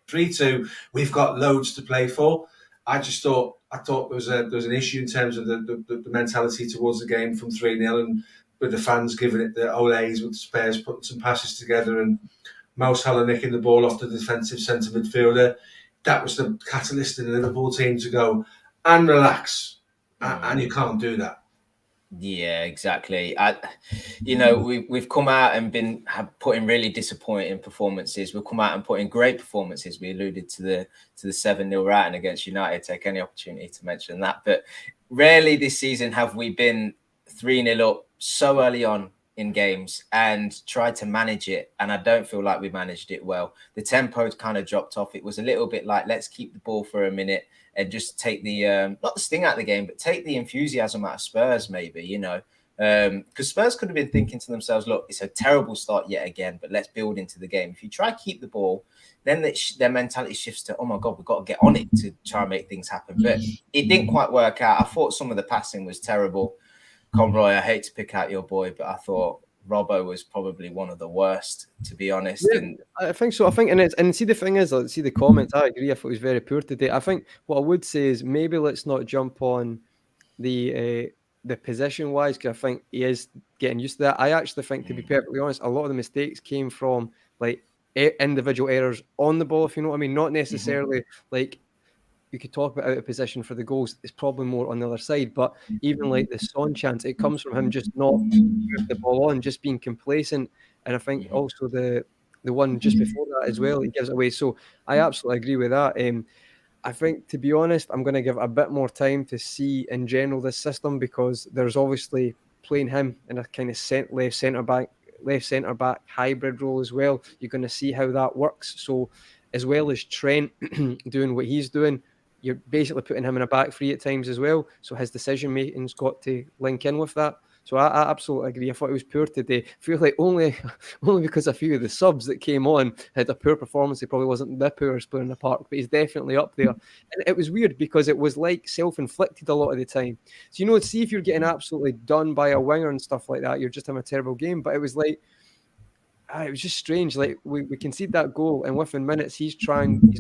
[SPEAKER 3] 3-2, we've got loads to play for. I thought there was an issue in terms of the mentality towards the game from 3-0, and with the fans giving it the olays, with the Spurs putting some passes together and Mo Salah nicking the ball off the defensive centre midfielder. That was the catalyst in the Liverpool team to go and relax, and you can't do that.
[SPEAKER 1] Yeah, exactly. We've come out and have put in really disappointing performances. We've come out and put in great performances. We alluded to the 7-0 routing against United. Take any opportunity to mention that. But rarely this season have we been 3-0 up so early on in games and tried to manage it. And I don't feel like we managed it well. The tempo kind of dropped off. It was a little bit like, let's keep the ball for a minute and just take the, not the sting out of the game, but take the enthusiasm out of Spurs, maybe, you know. Because Spurs could have been thinking to themselves, look, it's a terrible start yet again, but let's build into the game. If you try to keep the ball, then their mentality shifts to, oh my God, we've got to get on it to try and make things happen. But it didn't quite work out. I thought some of the passing was terrible. Conroy, I hate to pick out your boy, but I thought Robbo was probably one of the worst, to be honest.
[SPEAKER 2] Yeah, and I think so. I think, and see, the thing is, see the comments. I agree. I thought it was very poor today. I think what I would say is maybe let's not jump on the position wise, because I think he is getting used to that. I actually think, to be perfectly honest, a lot of the mistakes came from like individual errors on the ball, if you know what I mean. Not necessarily like you could talk about out of position for the goals. It's probably more on the other side. But even like the Son chance, it comes from him just not moving the ball on, just being complacent. And I think also the one just before that as well, he gives it away. So I absolutely agree with that. I think, to be honest, I'm going to give it a bit more time to see in general this system, because there's obviously playing him in a kind of left centre back hybrid role as well. You're going to see how that works. So as well as Trent doing what he's doing, you're basically putting him in a back three at times as well. So his decision making's got to link in with that. So I absolutely agree. I thought he was poor today. I feel like only because a few of the subs that came on had a poor performance. He probably wasn't the poorest player in the park, but he's definitely up there. And it was weird because it was like self-inflicted a lot of the time. So, see if you're getting absolutely done by a winger and stuff like that, you're just having a terrible game. But it was like, it was just strange. Like we concede that goal, and within minutes he's trying.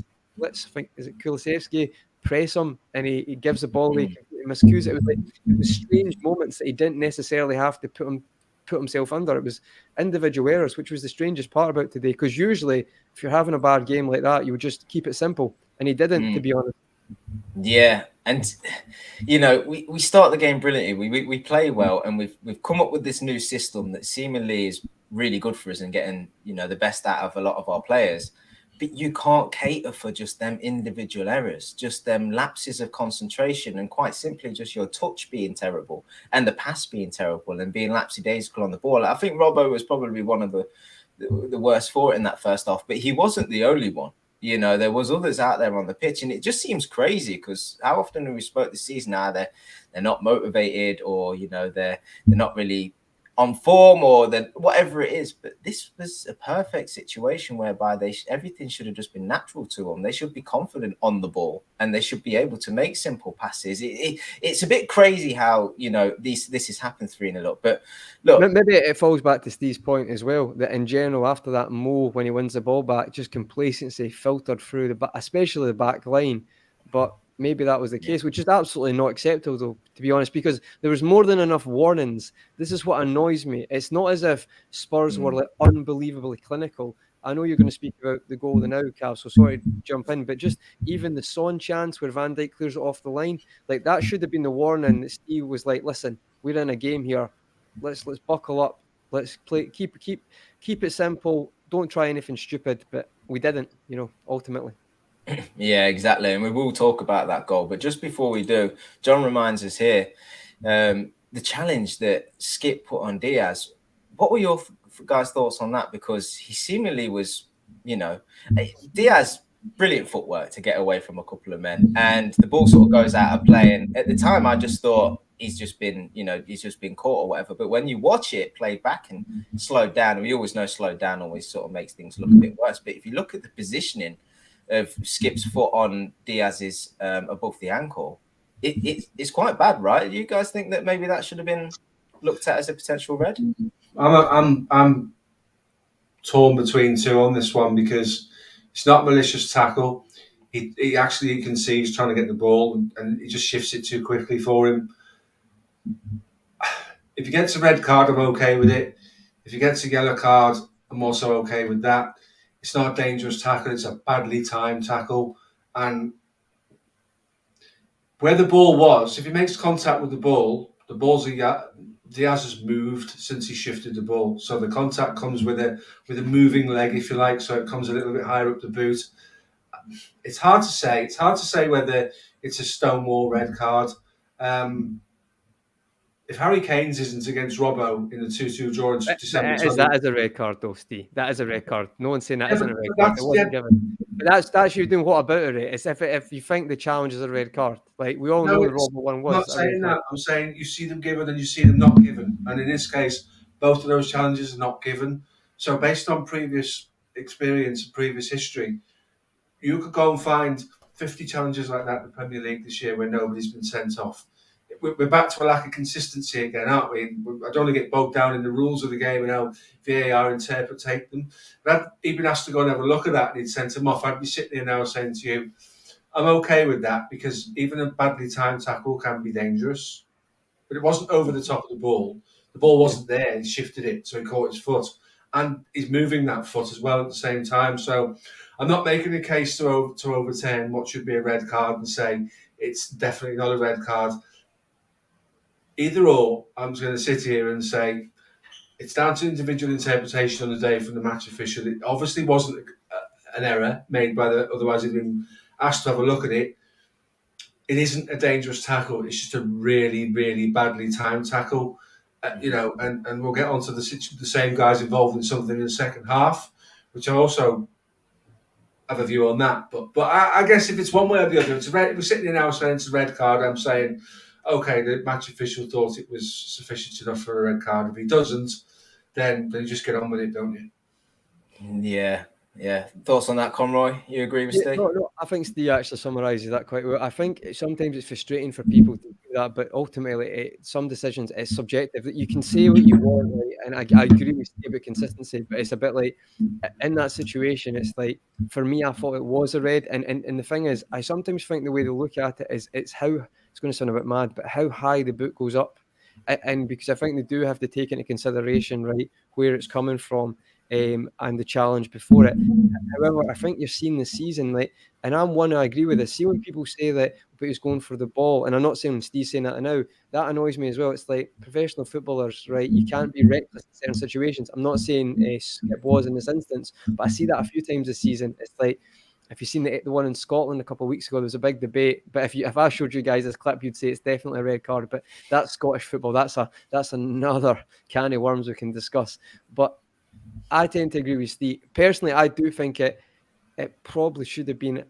[SPEAKER 2] I think, is it Kulusevski, press him, and he gives the ball away, miscues it. It was strange moments that he didn't necessarily have to put himself under. It was individual errors, which was the strangest part about today. Because usually, if you're having a bad game like that, you would just keep it simple, and he didn't, to be honest.
[SPEAKER 1] Yeah, and we start the game brilliantly. We play well, and we've come up with this new system that seemingly is really good for us and getting the best out of a lot of our players. But you can't cater for just them individual errors, just them lapses of concentration, and quite simply just your touch being terrible and the pass being terrible and being lapsy-daisical on the ball. I think Robbo was probably one of the worst for it in that first half, but he wasn't the only one. There was others out there on the pitch, and it just seems crazy because how often have we spoke this season now they're not motivated, or they're not really on form, or then whatever it is. But this was a perfect situation whereby everything should have just been natural to them. They should be confident on the ball, and they should be able to make simple passes. It's a bit crazy how this has happened 3-0 up. But look,
[SPEAKER 2] maybe it falls back to Steve's point as well, that in general after that Mo, when he wins the ball back, just complacency filtered through especially the back line. But maybe that was the case, which is absolutely not acceptable, though, to be honest, because there was more than enough warnings. This is what annoys me. It's not as if Spurs were like unbelievably clinical. I know you're going to speak about the goal now, Kall, so sorry to jump in, but just even the Son chance where Van Dijk clears it off the line, like that should have been the warning that Steve was like, listen, we're in a game here. Let's buckle up. Let's play. Keep it simple. Don't try anything stupid. But we didn't, ultimately.
[SPEAKER 1] Yeah, exactly. And we will talk about that goal. But just before we do, John reminds us here, the challenge that Skip put on Diaz. What were your guys' thoughts on that? Because he seemingly was, Diaz, brilliant footwork to get away from a couple of men. And the ball sort of goes out of play. And at the time, I just thought he's just been caught or whatever. But when you watch it played back and slowed down, and we always know slowed down always sort of makes things look a bit worse. But if you look at the positioning of Skip's foot on Diaz's above the ankle, it's quite bad, right? Do you guys think that maybe that should have been looked at as a potential red?
[SPEAKER 3] I'm torn between two on this one, because it's not malicious tackle. He actually, you can see he's trying to get the ball and he just shifts it too quickly for him. If he gets a red card, I'm okay with it. If he gets a yellow card, I'm also okay with that. It's not a dangerous tackle. It's a badly timed tackle. And where the ball was, if he makes contact with the ball, Diaz has moved since he shifted the ball. So the contact comes with a moving leg, if you like. So it comes a little bit higher up the boot. It's hard to say. It's hard to say whether it's a stonewall red card. If Harry Kane's isn't against Robbo in the 2-2 draw in December...
[SPEAKER 2] That is a red card, though, Steve. That is a red card. No one's saying that isn't a red card. It wasn't given. But that's you doing what about it? It's if you think the challenge is a red card. Like, we all know the Robbo one was.
[SPEAKER 3] I'm not saying that. I'm saying you see them given and you see them not given. And in this case, both of those challenges are not given. So based on previous experience, previous history, you could go and find 50 challenges like that in the Premier League this year where nobody's been sent off. We're back to a lack of consistency again, aren't we? I don't want to get bogged down in the rules of the game and how VAR interpret them. But I'd even asked to go and have a look at that and he'd sent him off. I'd be sitting here now saying to you, I'm okay with that, because even a badly timed tackle can be dangerous. But it wasn't over the top of the ball. The ball wasn't there. He shifted it, so he caught his foot. And he's moving that foot as well at the same time. So I'm not making a case to overturn what should be a red card and say it's definitely not a red card. Either or, I'm just going to sit here and say it's down to individual interpretation on the day from the match official. It obviously wasn't an error made by otherwise he'd been asked to have a look at it. It isn't a dangerous tackle. It's just a really, really badly timed tackle. And we'll get onto the same guys involved in something in the second half, which I also have a view on that. But I guess if it's one way or the other, if we're sitting in our saying it's a red card, I'm saying, okay, the match official thought it was sufficient enough for a red card. If he doesn't, then you just get on with it, don't you?
[SPEAKER 1] Yeah. Thoughts on that, Conroy? You agree with Steve?
[SPEAKER 2] No, I think Steve actually summarises that quite well. I think sometimes it's frustrating for people to do that, but ultimately, some decisions is subjective. That you can say what you want, right? And I agree with Steve about consistency, but it's a bit like in that situation, it's like for me, I thought it was a red, and the thing is, I sometimes think the way they look at it is it's how it's going to sound a bit mad, but how high the boot goes up, and because I think they do have to take into consideration, right, where it's coming from. And the challenge before it. However, I think you're seeing the season, like, and I'm one I agree with this. See when people say that but he's going for the ball, and I'm not saying Steve's saying that now, that annoys me as well. It's like professional footballers, right? You can't be reckless in certain situations. I'm not saying Skip was in this instance, but I see that a few times this season. It's like if you've seen the one in Scotland a couple of weeks ago, there was a big debate. But if I showed you guys this clip, you'd say it's definitely a red card. But that's Scottish football. That's another can of worms we can discuss. But I tend to agree with Steve. Personally, I do think it probably should have been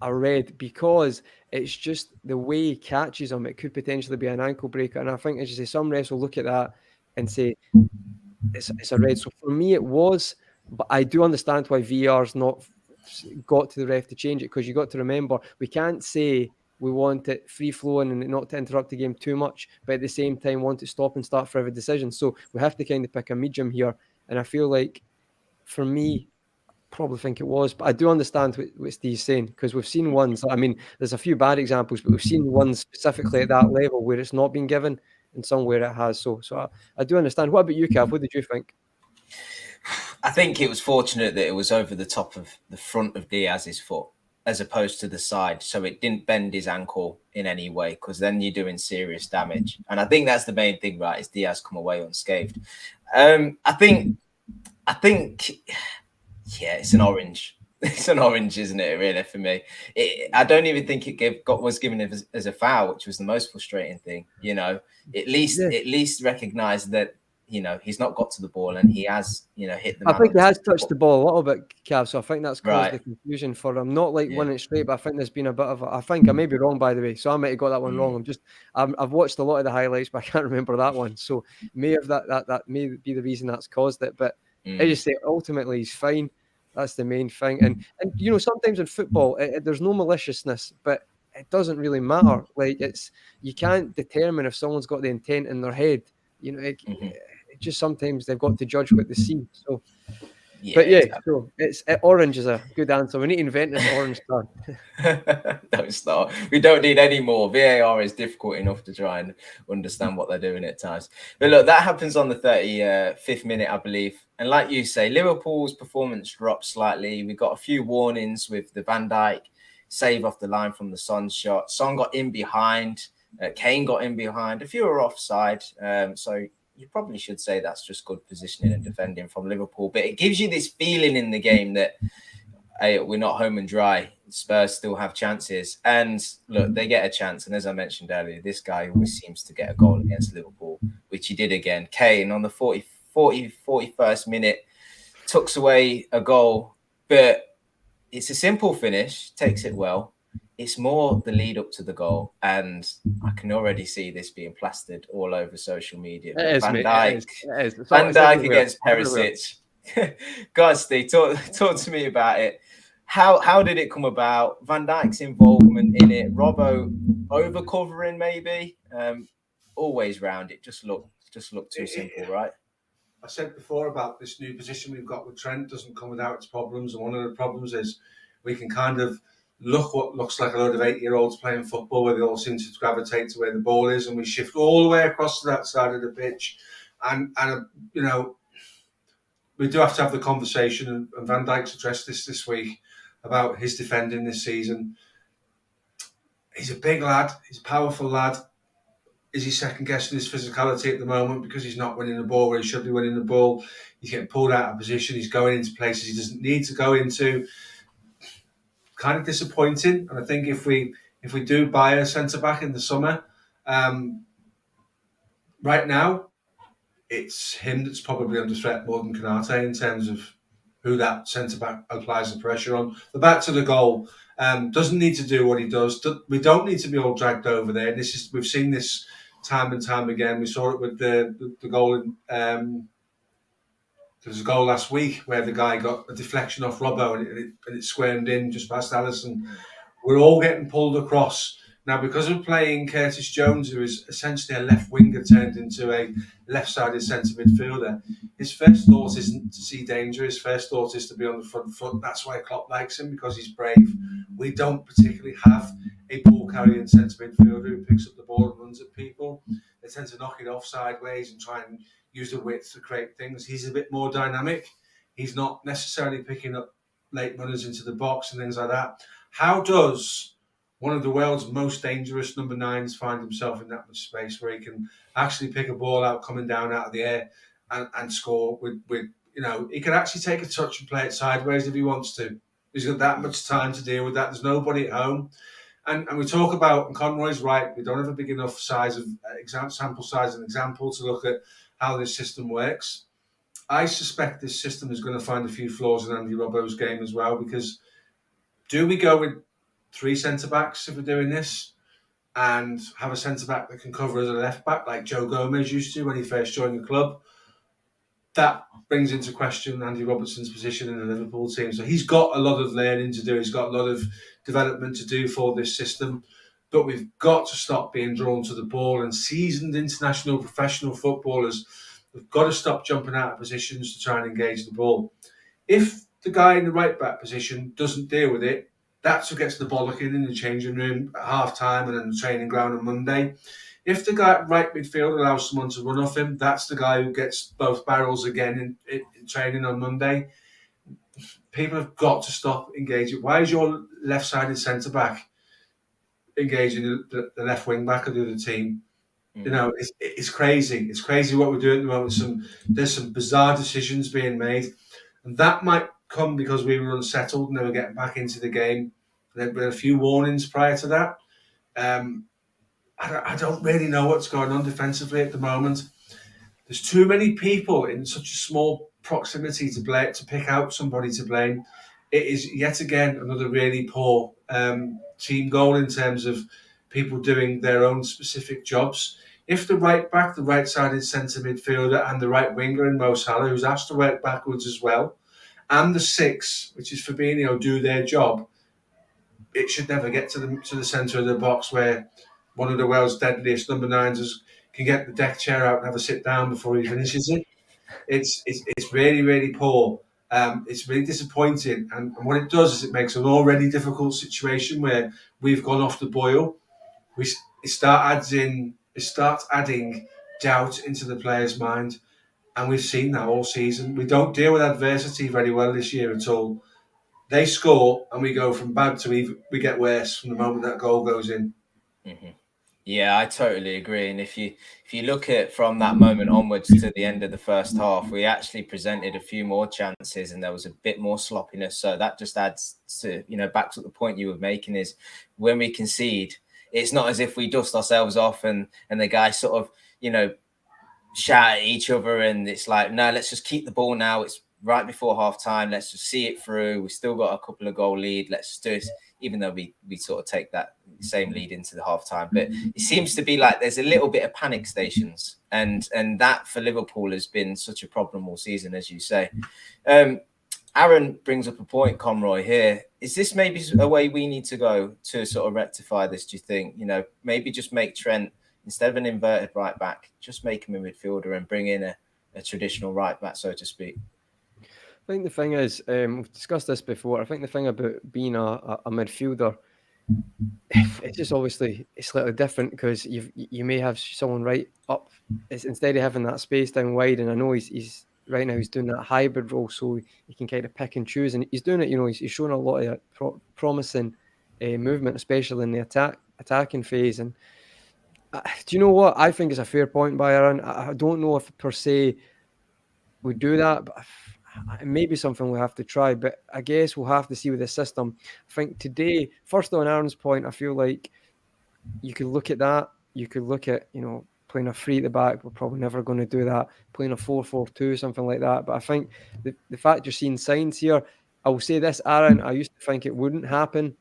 [SPEAKER 2] a red because it's just the way he catches him. It could potentially be an ankle breaker. And I think, as you say, some refs will look at that and say it's a red. So for me, it was. But I do understand why VR's not got to the ref to change it, because you got to remember, we can't say we want it free-flowing and not to interrupt the game too much, but at the same time want to stop and start for every decision. So we have to kind of pick a medium here. And I feel like, for me, I probably think it was. But I do understand what Steve's saying, because we've seen ones. I mean, there's a few bad examples, but we've seen ones specifically at that level where it's not been given and somewhere it has. So I do understand. What about you, Cav? What did you think?
[SPEAKER 1] I think it was fortunate that it was over the top of the front of Diaz's foot as opposed to the side, so it didn't bend his ankle in any way, because then you're doing serious damage. And I think that's the main thing, right, is Diaz come away unscathed. I think, yeah, it's an orange. It's an orange, isn't it, really, for me? I don't even think it was given as a foul, which was the most frustrating thing, you know. At least recognise that, you know, he's not got to the ball and he has, you know, hit the man.
[SPEAKER 2] I think he has touched the ball a little bit, Cav, so I think that's caused the confusion for him. Not like winning it straight, but I think there's been a bit of I think I may be wrong, by the way, so I might have got that one wrong. I've watched a lot of the highlights, but I can't remember that one. So that may be the reason that's caused it. But I just say ultimately he's fine. That's the main thing. And you know, sometimes in football there's no maliciousness, but it doesn't really matter. Like, you can't determine if someone's got the intent in their head. You know, it just sometimes they've got to judge what they see. So, so orange is a good answer. We need to invent an orange card.
[SPEAKER 1] Don't start. We don't need any more. VAR is difficult enough to try and understand what they're doing at times. But look, that happens on the 35th minute, I believe. And like you say, Liverpool's performance dropped slightly. We got a few warnings with the Van Dijk save off the line from the Son shot. Son got in behind. Kane got in behind. A few are offside. So you probably should say that's just good positioning and defending from Liverpool. But it gives you this feeling in the game that, hey, we're not home and dry. Spurs still have chances. And look, they get a chance. And as I mentioned earlier, this guy always seems to get a goal against Liverpool, which he did again. Kane on the 41st minute tucks away a goal. But it's a simple finish, takes it well. It's more the lead up to the goal, and I can already see this being plastered all over social media. Van Dijk against Perisic. God, Steve, talk to me about it. How did it come about? Van Dijk's involvement in it, Robbo over covering maybe. Always round it just looked too simple, right?
[SPEAKER 3] I said before about this new position we've got with Trent doesn't come without its problems, and one of the problems is we can kind of look what looks like a load of 8-year-olds playing football, where they all seem to gravitate to where the ball is, and we shift all the way across to that side of the pitch. And you know, we do have to have the conversation, and Van Dijk's addressed this week. about his defending this season. He's a big lad. He's a powerful lad. Is he second guessing his physicality at the moment because he's not winning the ball where he should be winning the ball? He's getting pulled out of position. He's going into places he doesn't need to go into. Kind of disappointing. And I think if we do buy a centre back in the summer, right now it's him that's probably under threat more than Khanage in terms of who that centre back applies the pressure on. The back to the goal doesn't need to do what he does. We don't need to be all dragged over there. We've seen this time and time again. We saw it with the goal in. There was a goal last week where the guy got a deflection off Robbo and it squirmed in just past Alisson. We're all getting pulled across. Now, because of playing Curtis Jones, who is essentially a left winger turned into a left-sided centre midfielder, his first thought isn't to see danger. His first thought is to be on the front foot. That's why Klopp likes him, because he's brave. We don't particularly have a ball-carrying centre midfielder who picks up the ball and runs at people. They tend to knock it off sideways and try and use the width to create things. He's a bit more dynamic. He's not necessarily picking up late runners into the box and things like that. How does one of the world's most dangerous number nines find himself in that much space where he can actually pick a ball out coming down out of the air and score with he can actually take a touch and play it sideways if he wants to. He's got that much time to deal with that. There's nobody at home. And we talk about, and Conroy's right, we don't have a big enough size of sample size and example to look at how this system works. I suspect this system is going to find a few flaws in Andy Robbo's game as well, because do we go with 3 centre-backs if we're doing this and have a centre-back that can cover as a left-back like Joe Gomez used to when he first joined the club? That brings into question Andy Robertson's position in the Liverpool team. So he's got a lot of learning to do. He's got a lot of development to do for this system. But we've got to stop being drawn to the ball, and seasoned international professional footballers have got to stop jumping out of positions to try and engage the ball. If the guy in the right-back position doesn't deal with it, that's who gets the bollocking in the changing room at half-time and in the training ground on Monday. If the guy at right midfield allows someone to run off him, that's the guy who gets both barrels again in training on Monday. People have got to stop engaging. Why is your left-sided centre-back engaging the left wing-back of the other team? It's crazy. It's crazy what we're doing at the moment. There's some bizarre decisions being made. And that might come because we were unsettled and they were getting back into the game. There were a few warnings prior to that. I don't really know what's going on defensively at the moment. There's too many people in such a small proximity to pick out somebody to blame. It is yet again another really poor team goal in terms of people doing their own specific jobs. If the right back, the right-sided centre midfielder, and the right winger in Mo Salah, who's asked to work backwards as well, and the 6, which is Fabinho, do their job, it should never get to the centre of the box where one of the world's deadliest number 9s can get the deck chair out and have a sit down before he finishes it. It's really, really poor. It's really disappointing. And what it does is it makes an already difficult situation where we've gone off the boil. It starts adding doubt into the player's mind. And we've seen that all season. We don't deal with adversity very well this year at all. They score and we go from bad to even. We get worse from the moment that goal goes in.
[SPEAKER 1] Mm-hmm. Yeah, I totally agree. And if you look at from that moment onwards to the end of the first half, we actually presented a few more chances and there was a bit more sloppiness. So that just adds to, back to the point you were making is when we concede, it's not as if we dust ourselves off and the guys sort of, shout at each other and it's like, no, let's just keep the ball now. It's right before half time. Let's just see it through. We've still got a couple of goal lead. Let's just do it, even though we sort of take that same lead into the half time. But it seems to be like there's a little bit of panic stations. And that for Liverpool has been such a problem all season, as you say. Aaron brings up a point, Conroy, here. Is this maybe a way we need to go to sort of rectify this, do you think? Maybe just make Trent, instead of an inverted right back, just make him a midfielder and bring in a traditional right back, so to speak.
[SPEAKER 2] I think the thing is, we've discussed this before. I think the thing about being a midfielder, it's just obviously it's slightly different because you may have someone right up instead of having that space down wide. And I know he's right now he's doing that hybrid role, so he can kind of pick and choose, and he's doing it. He's showing a lot of promising movement, especially in the attacking phase. And do you know what? I think it's a fair point by Aaron. I don't know if per se we do that, but it may be something we have to try. But I guess we'll have to see with the system. I think today, first on Aaron's point, I feel like you could look at that. You could look at, playing a 3 at the back. We're probably never going to do that. Playing a 4-4-2, something like that. But I think the fact you're seeing signs here, I will say this, Aaron, I used to think it wouldn't happen.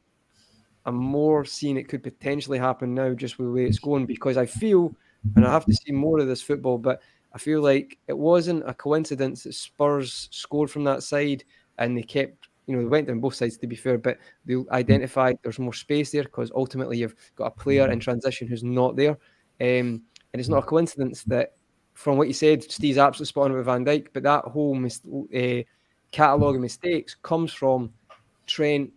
[SPEAKER 2] I'm more seeing it could potentially happen now just with the way it's going, because I feel, and I have to see more of this football, but I feel like it wasn't a coincidence that Spurs scored from that side and they kept, they went down both sides to be fair, but they identified there's more space there because ultimately you've got a player in transition who's not there. And it's not a coincidence that, from what you said, Steve's absolutely spot on with Van Dijk, but that whole catalogue of mistakes comes from Trent,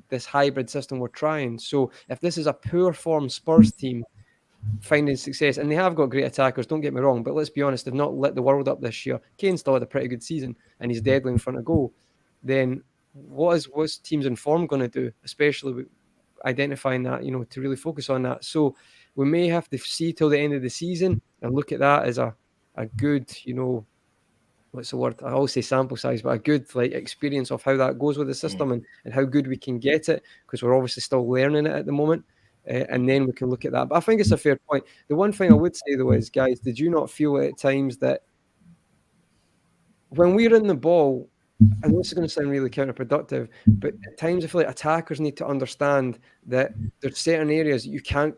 [SPEAKER 2] this hybrid system we're trying. So if this is a poor form Spurs team finding success, and they have got great attackers, don't get me wrong, but let's be honest, they've not lit the world up this year. Kane still had a pretty good season and he's deadly in front of goal. Then what's teams in form going to do, especially with identifying that, to really focus on that. So we may have to see till the end of the season and look at that as a good, what's the word? I always say sample size, but a good experience of how that goes with the system and how good we can get it, because we're obviously still learning it at the moment. And then we can look at that. But I think it's a fair point. The one thing I would say though is, guys, did you not feel at times that when we're in the ball, I know this is going to sound really counterproductive, but at times I feel like attackers need to understand that there's certain areas you can't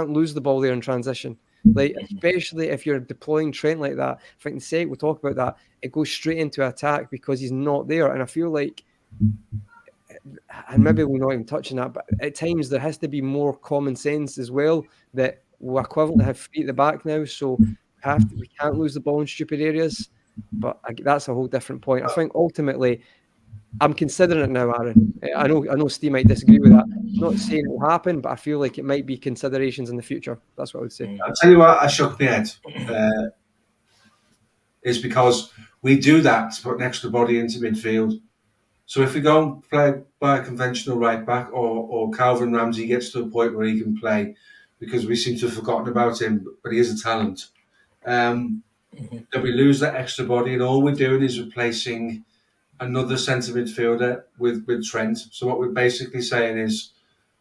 [SPEAKER 2] lose the ball there in transition. Like, especially if you're deploying Trent like that. I think we'll talk about that. It goes straight into attack because he's not there. And I feel like, and maybe we're not even touching that, but at times there has to be more common sense as well, that we're equivalent to have 3 at the back now. So we can't lose the ball in stupid areas. But that's a whole different point. I think ultimately, I'm considering it now, Aaron. I know Steve might disagree with that. I'm not saying it will happen, but I feel like it might be considerations in the future. That's what I would say.
[SPEAKER 3] I'll tell you what, I shook my head. Is because we do that to put an extra body into midfield. So if we go and play by a conventional right back, or Calvin Ramsey gets to a point where he can play, because we seem to have forgotten about him, but he is a talent. Then we lose that extra body, and all we're doing is replacing another centre midfielder with Trent. So what we're basically saying is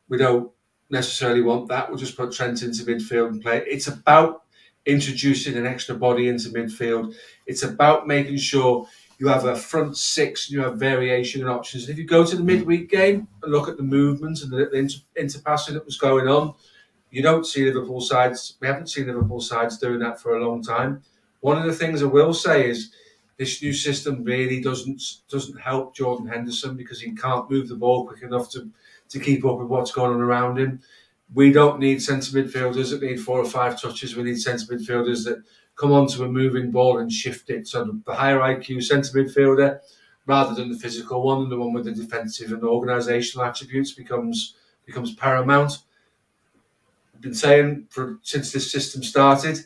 [SPEAKER 3] we don't necessarily want that. We'll just put Trent into midfield and play. It's about introducing an extra body into midfield. It's about making sure you have a front 6 and you have variation and options. And if you go to the midweek game and look at the movement and the interpassing that was going on, you don't see Liverpool sides. We haven't seen Liverpool sides doing that for a long time. One of the things I will say is this new system really doesn't help Jordan Henderson, because he can't move the ball quick enough to keep up with what's going on around him. We don't need centre midfielders that need 4 or 5 touches. We need centre midfielders that come onto a moving ball and shift it. So the higher IQ centre midfielder, rather than the physical one, and the one with the defensive and organisational attributes becomes paramount. I've been saying since this system started,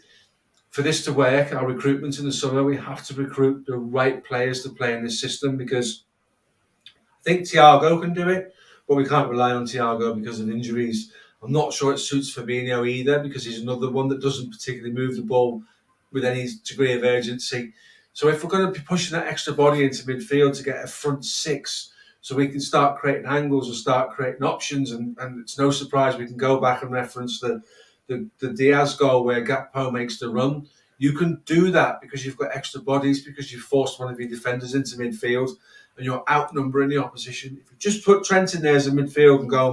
[SPEAKER 3] for this to work, our recruitment in the summer, we have to recruit the right players to play in this system, because I think Thiago can do it, but we can't rely on Thiago because of injuries. I'm not sure it suits Fabinho either, because he's another one that doesn't particularly move the ball with any degree of urgency. So if we're going to be pushing that extra body into midfield to get a front 6, so we can start creating angles or start creating options, and it's no surprise we can go back and reference the Diaz goal where Gakpo makes the run. You can do that because you've got extra bodies, because you've forced one of your defenders into midfield and you're outnumbering the opposition. If you just put Trent in there as a midfield and go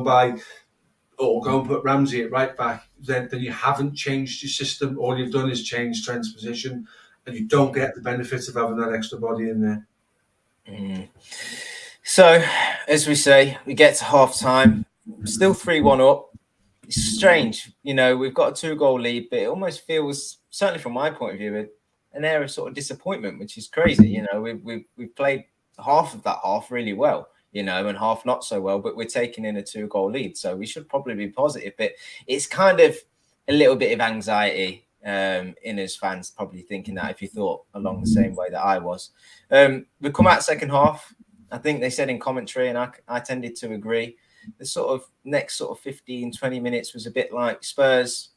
[SPEAKER 3] and put Ramsey at right back, then you haven't changed your system. All you've done is change Trent's position, and you don't get the benefit of having that extra body in there.
[SPEAKER 1] So, as we say, we get to half time, still 3-1 up. It's strange, we've got a 2-goal lead, but it almost feels, certainly from my point of view, an air of sort of disappointment, which is crazy. We've played half of that half really well, and half not so well, but we're taking in a 2-goal lead, so we should probably be positive. But it's kind of a little bit of anxiety in as fans, probably thinking that if you thought along the same way that I was. We come out second half. I think they said in commentary, and I tended to agree, the sort of next sort of 15, 20 minutes was a bit like Spurs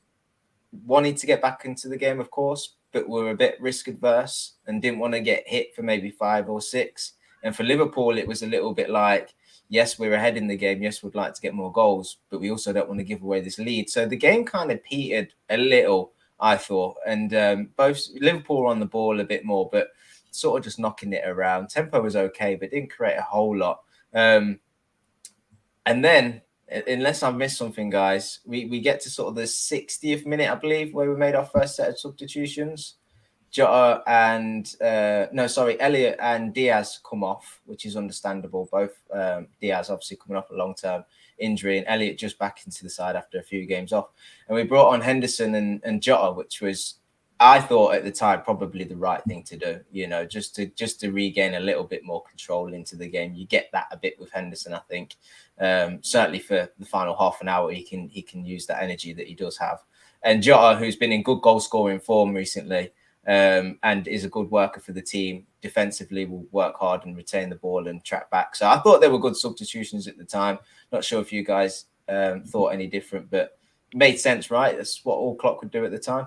[SPEAKER 1] wanted to get back into the game, of course, but were a bit risk adverse and didn't want to get hit for maybe 5 or 6. And for Liverpool, it was a little bit like, yes, we're ahead in the game. Yes, we'd like to get more goals, but we also don't want to give away this lead. So the game kind of petered a little, I thought. And both Liverpool were on the ball a bit more, but sort of just knocking it around. Tempo was okay, but didn't create a whole lot. And then, unless I've missed something, guys, we get to sort of the 60th minute, I believe, where we made our first set of substitutions. Jota and Elliott and Diaz come off, which is understandable. Both Diaz obviously coming off a long-term injury, and Elliott just back into the side after a few games off. And we brought on Henderson and Jota, which was, I thought at the time, probably the right thing to do. You know, just to regain a little bit more control into the game. You get that a bit with Henderson, I think. Certainly for the final half an hour, he can use that energy that he does have. And Jota, who's been in good goal scoring form recently, and is a good worker for the team defensively, will work hard and retain the ball and track back. So I thought they were good substitutions at the time. Not sure if you guys thought any different, but it made sense, right? That's what all Klopp could do at the time.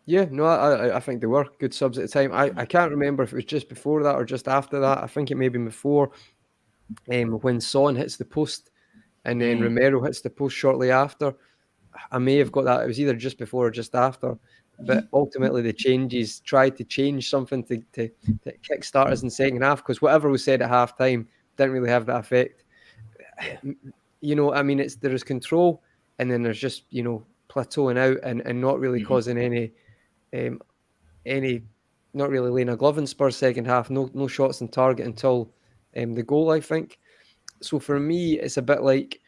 [SPEAKER 2] Yeah, no, I think they were good subs at the time. I can't remember if it was just before that or just after that. I think it may be before, when Son hits the post and then Romero hits the post shortly after. I may have got that. It was either just before or just after. But ultimately, the changes tried to change something to kickstart us in the second half, because whatever was said at half time didn't really have that effect. You know, I mean, there is control, and then there's just, you know, plateauing out and not really causing any, not really laying a glove in Spurs second half. No shots on target until the goal, I think. So for me, it's a bit like,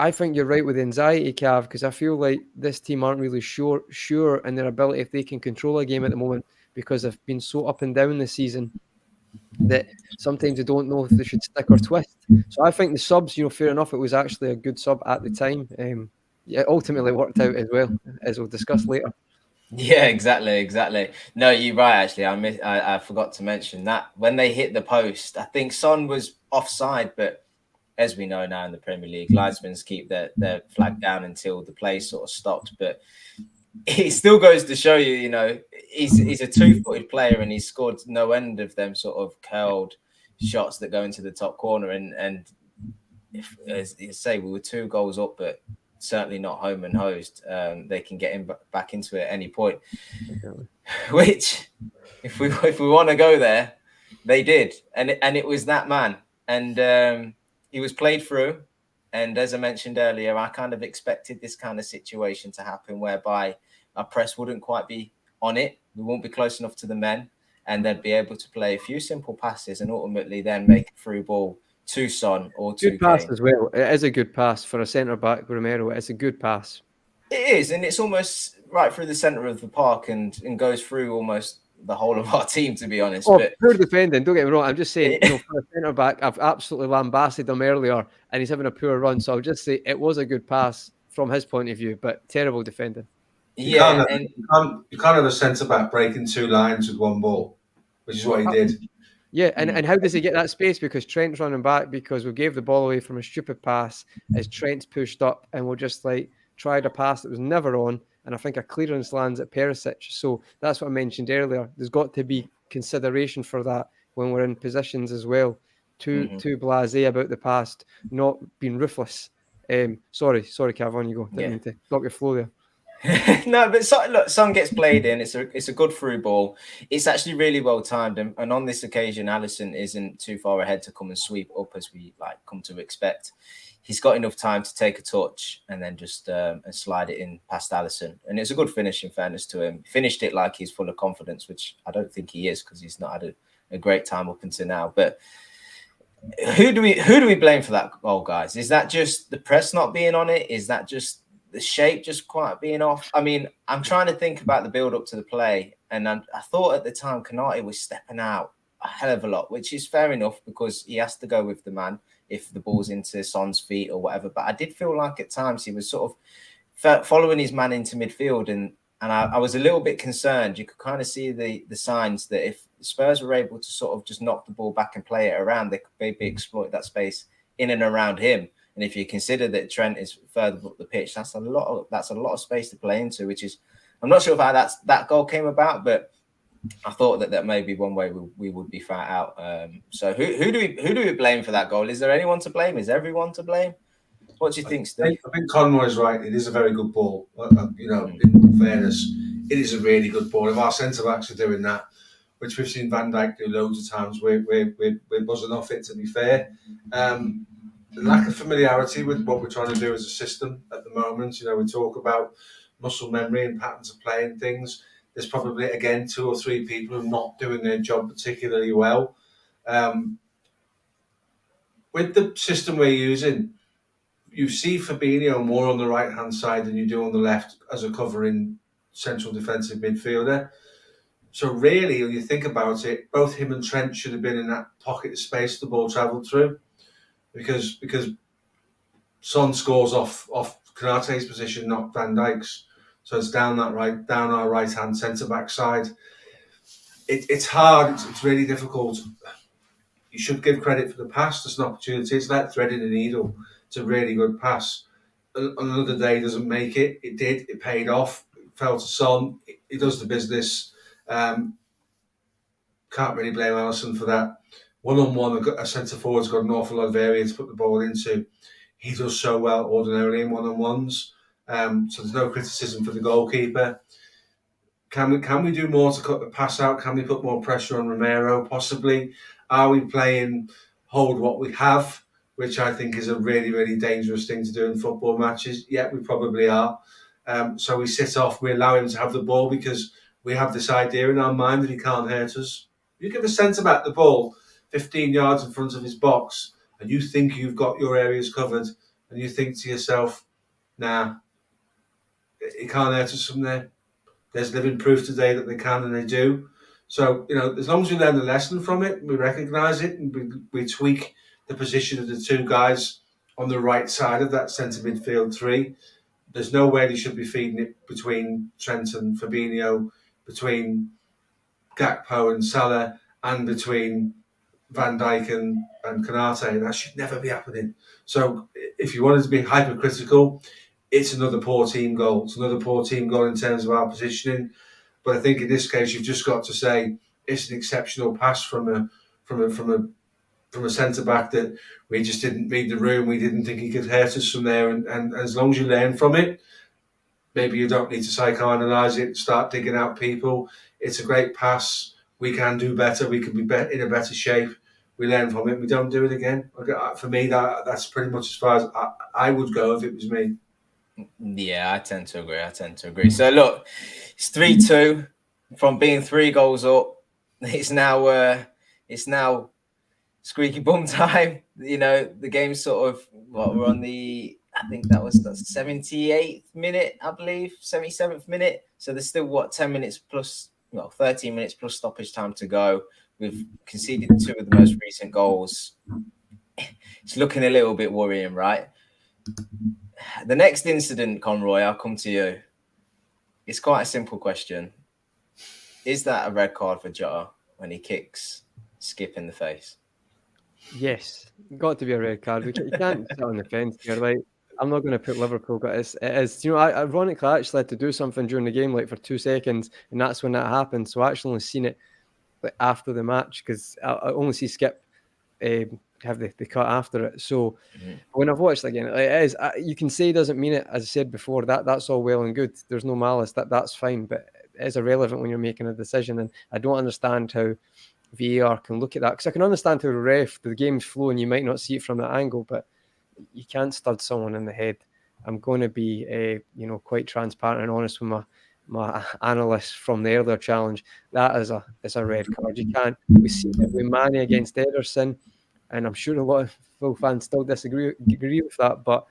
[SPEAKER 2] I think you're right with anxiety, Cav, because I feel like this team aren't really sure in their ability if they can control a game at the moment, because they've been so up and down this season that sometimes they don't know if they should stick or twist. So I think the subs, you know, fair enough, it was actually a good sub at the time. Yeah, ultimately worked out as well, as we'll discuss later.
[SPEAKER 1] Yeah, exactly. No, you're right. Actually, I forgot to mention that when they hit the post, I think Son was offside, but as we know now in the Premier League, linesmen keep their flag down until the play sort of stopped. But it still goes to show you, you know, he's a two-footed player, and he's scored no end of them sort of curled shots that go into the top corner. And if, as you say, we were 2 goals up, but certainly not home and hosed. They can get him back into it at any point. Which, if we want to go there, they did, and it was that man, and he was played through. And as I mentioned earlier, I kind of expected this kind of situation to happen, whereby our press wouldn't quite be on it. We won't be close enough to the men, and they'd be able to play a few simple passes and ultimately then make a through ball to Son or to
[SPEAKER 2] good pass
[SPEAKER 1] Kane.
[SPEAKER 2] as well. It is a good pass for a centre back, Romero. It's a good pass.
[SPEAKER 1] It is, and it's almost right through the centre of the park and goes through almost the whole of our team, to be honest.
[SPEAKER 2] Oh, poor defending, don't get me wrong. I'm just saying, you know, for a centre back, I've absolutely lambasted him earlier, and he's having a poor run. So I'll just say it was a good pass from his point of view, but terrible defending.
[SPEAKER 3] You can't have a centre back breaking 2 lines with 1 ball, which is what he did.
[SPEAKER 2] Yeah, and how does he get that space? Because Trent's running back, because we gave the ball away from a stupid pass as Trent's pushed up, and we'll just like tried a pass that was never on, and I think a clearance lands at Perisic. So that's what I mentioned earlier. There's got to be consideration for that when we're in positions as well. Too blasé about the past, not being ruthless. Sorry, Cav, on you go. Didn't mean to block your flow there.
[SPEAKER 1] No, but look, Son gets played in. It's a good through ball. It's actually really well timed, and on this occasion, Alisson isn't too far ahead to come and sweep up as we like come to expect. He's got enough time to take a touch and then just and slide it in past Alisson, and it's a good finish. In fairness to him, finished it like he's full of confidence, which I don't think he is, because he's not had a great time up until now. But who do we blame for that goal, guys? Is that just the press not being on it? Is that just the shape just quite being off? I mean, I'm trying to think about the build up to the play, and I thought at the time Khanage was stepping out a hell of a lot, which is fair enough because he has to go with the man if the ball's into Son's feet or whatever. But I did feel like at times he was sort of following his man into midfield, and And I was a little bit concerned. You could kind of see the signs that if Spurs were able to sort of just knock the ball back and play it around, they could maybe exploit that space in and around him. And if you consider that Trent is further up the pitch, that's a lot of space to play into, which is, I'm not sure if how that goal came about, but I thought that may be one way we would be fat out. So who do we blame for that goal? Is there anyone to blame? Is everyone to blame? What do you think, Steve?
[SPEAKER 3] I think Conroy's right. It is a very good ball. In fairness, it is a really good ball. If our centre backs are doing that, which we've seen Van Dijk do loads of times, we're buzzing off it. To be fair, the lack of familiarity with what we're trying to do as a system at the moment. We talk about muscle memory and patterns of play and things. There's probably again 2 or 3 people who are not doing their job particularly well. With the system we're using, you see Fabinho more on the right-hand side than you do on the left as a covering central defensive midfielder. So really, when you think about it, both him and Trent should have been in that pocket of space the ball travelled through, because Son scores off Kanate's position, not Van Dijk's. So it's down our right-hand centre-back side. It's hard. It's really difficult. You should give credit for the pass. There's an opportunity. It's like threading a needle. It's a really good pass. Another day doesn't make it. It did. It paid off. It fell to Son. He does the business. Can't really blame Alisson for that. One-on-one, a centre-forward's got an awful lot of area to put the ball into. He does so well ordinarily in one-on-ones. So there's no criticism for the goalkeeper. Can we do more to cut the pass out? Can we put more pressure on Romero? Possibly. Are we playing hold what we have, which I think is a really, really dangerous thing to do in football matches? Yeah, we probably are. So we sit off, we allow him to have the ball because we have this idea in our mind that he can't hurt us. You give a centre-back the ball 15 yards in front of his box and you think you've got your areas covered and you think to yourself, nah, he can't hurt us from there. There's living proof today that they can and they do. So, as long as we learn the lesson from it, we recognise it and we tweak the position of the 2 guys on the right side of that centre midfield 3. There's no way they should be feeding it between Trent and Fabinho, between Gakpo and Salah, and between Van Dijk and Konate. That should never be happening. So if you wanted to be hypercritical, it's another poor team goal. It's another poor team goal in terms of our positioning. But I think in this case, you've just got to say it's an exceptional pass from a centre back that we just didn't read the room. We didn't think he could hurt us from there. And as long as you learn from it, maybe you don't need to psychoanalyse it, start digging out people. It's a great pass. We can do better. We can be in a better shape. We learn from it. We don't do it again. For me, that's pretty much as far as I would go if it was me.
[SPEAKER 1] Yeah, I tend to agree. So look, it's 3-2 from being 3 goals up. It's now squeaky bum time. The game's sort of we're on I think that was the 78th minute, I believe, 77th minute. So there's still 10 minutes plus, 13 minutes plus stoppage time to go. We've conceded 2 of the most recent goals. It's looking a little bit worrying, right? The next incident, Conroy, I'll come to you. It's quite a simple question. Is that a red card for Jota when he kicks Skip in the face?
[SPEAKER 2] Yes, got to be a red card. You can't sit on the fence here. Like, I'm not going to put Liverpool, but it is. Ironically, I actually had to do something during the game, like for 2 seconds, and that's when that happened. So I actually only seen it after the match because I only see Skip have the cut after it. So when I've watched again, it is. You can say he doesn't mean it, as I said before. That's all well and good. There's no malice. That's fine, but it is irrelevant when you're making a decision. And I don't understand how VAR can look at that, because I can understand how the game's flowing, you might not see it from that angle, but you can't stud someone in the head. I'm going to be quite transparent and honest with my analysts from the earlier challenge. That is a red card. You can't. We see it with Manny against Ederson, and I'm sure a lot of Phil fans still agree with that, but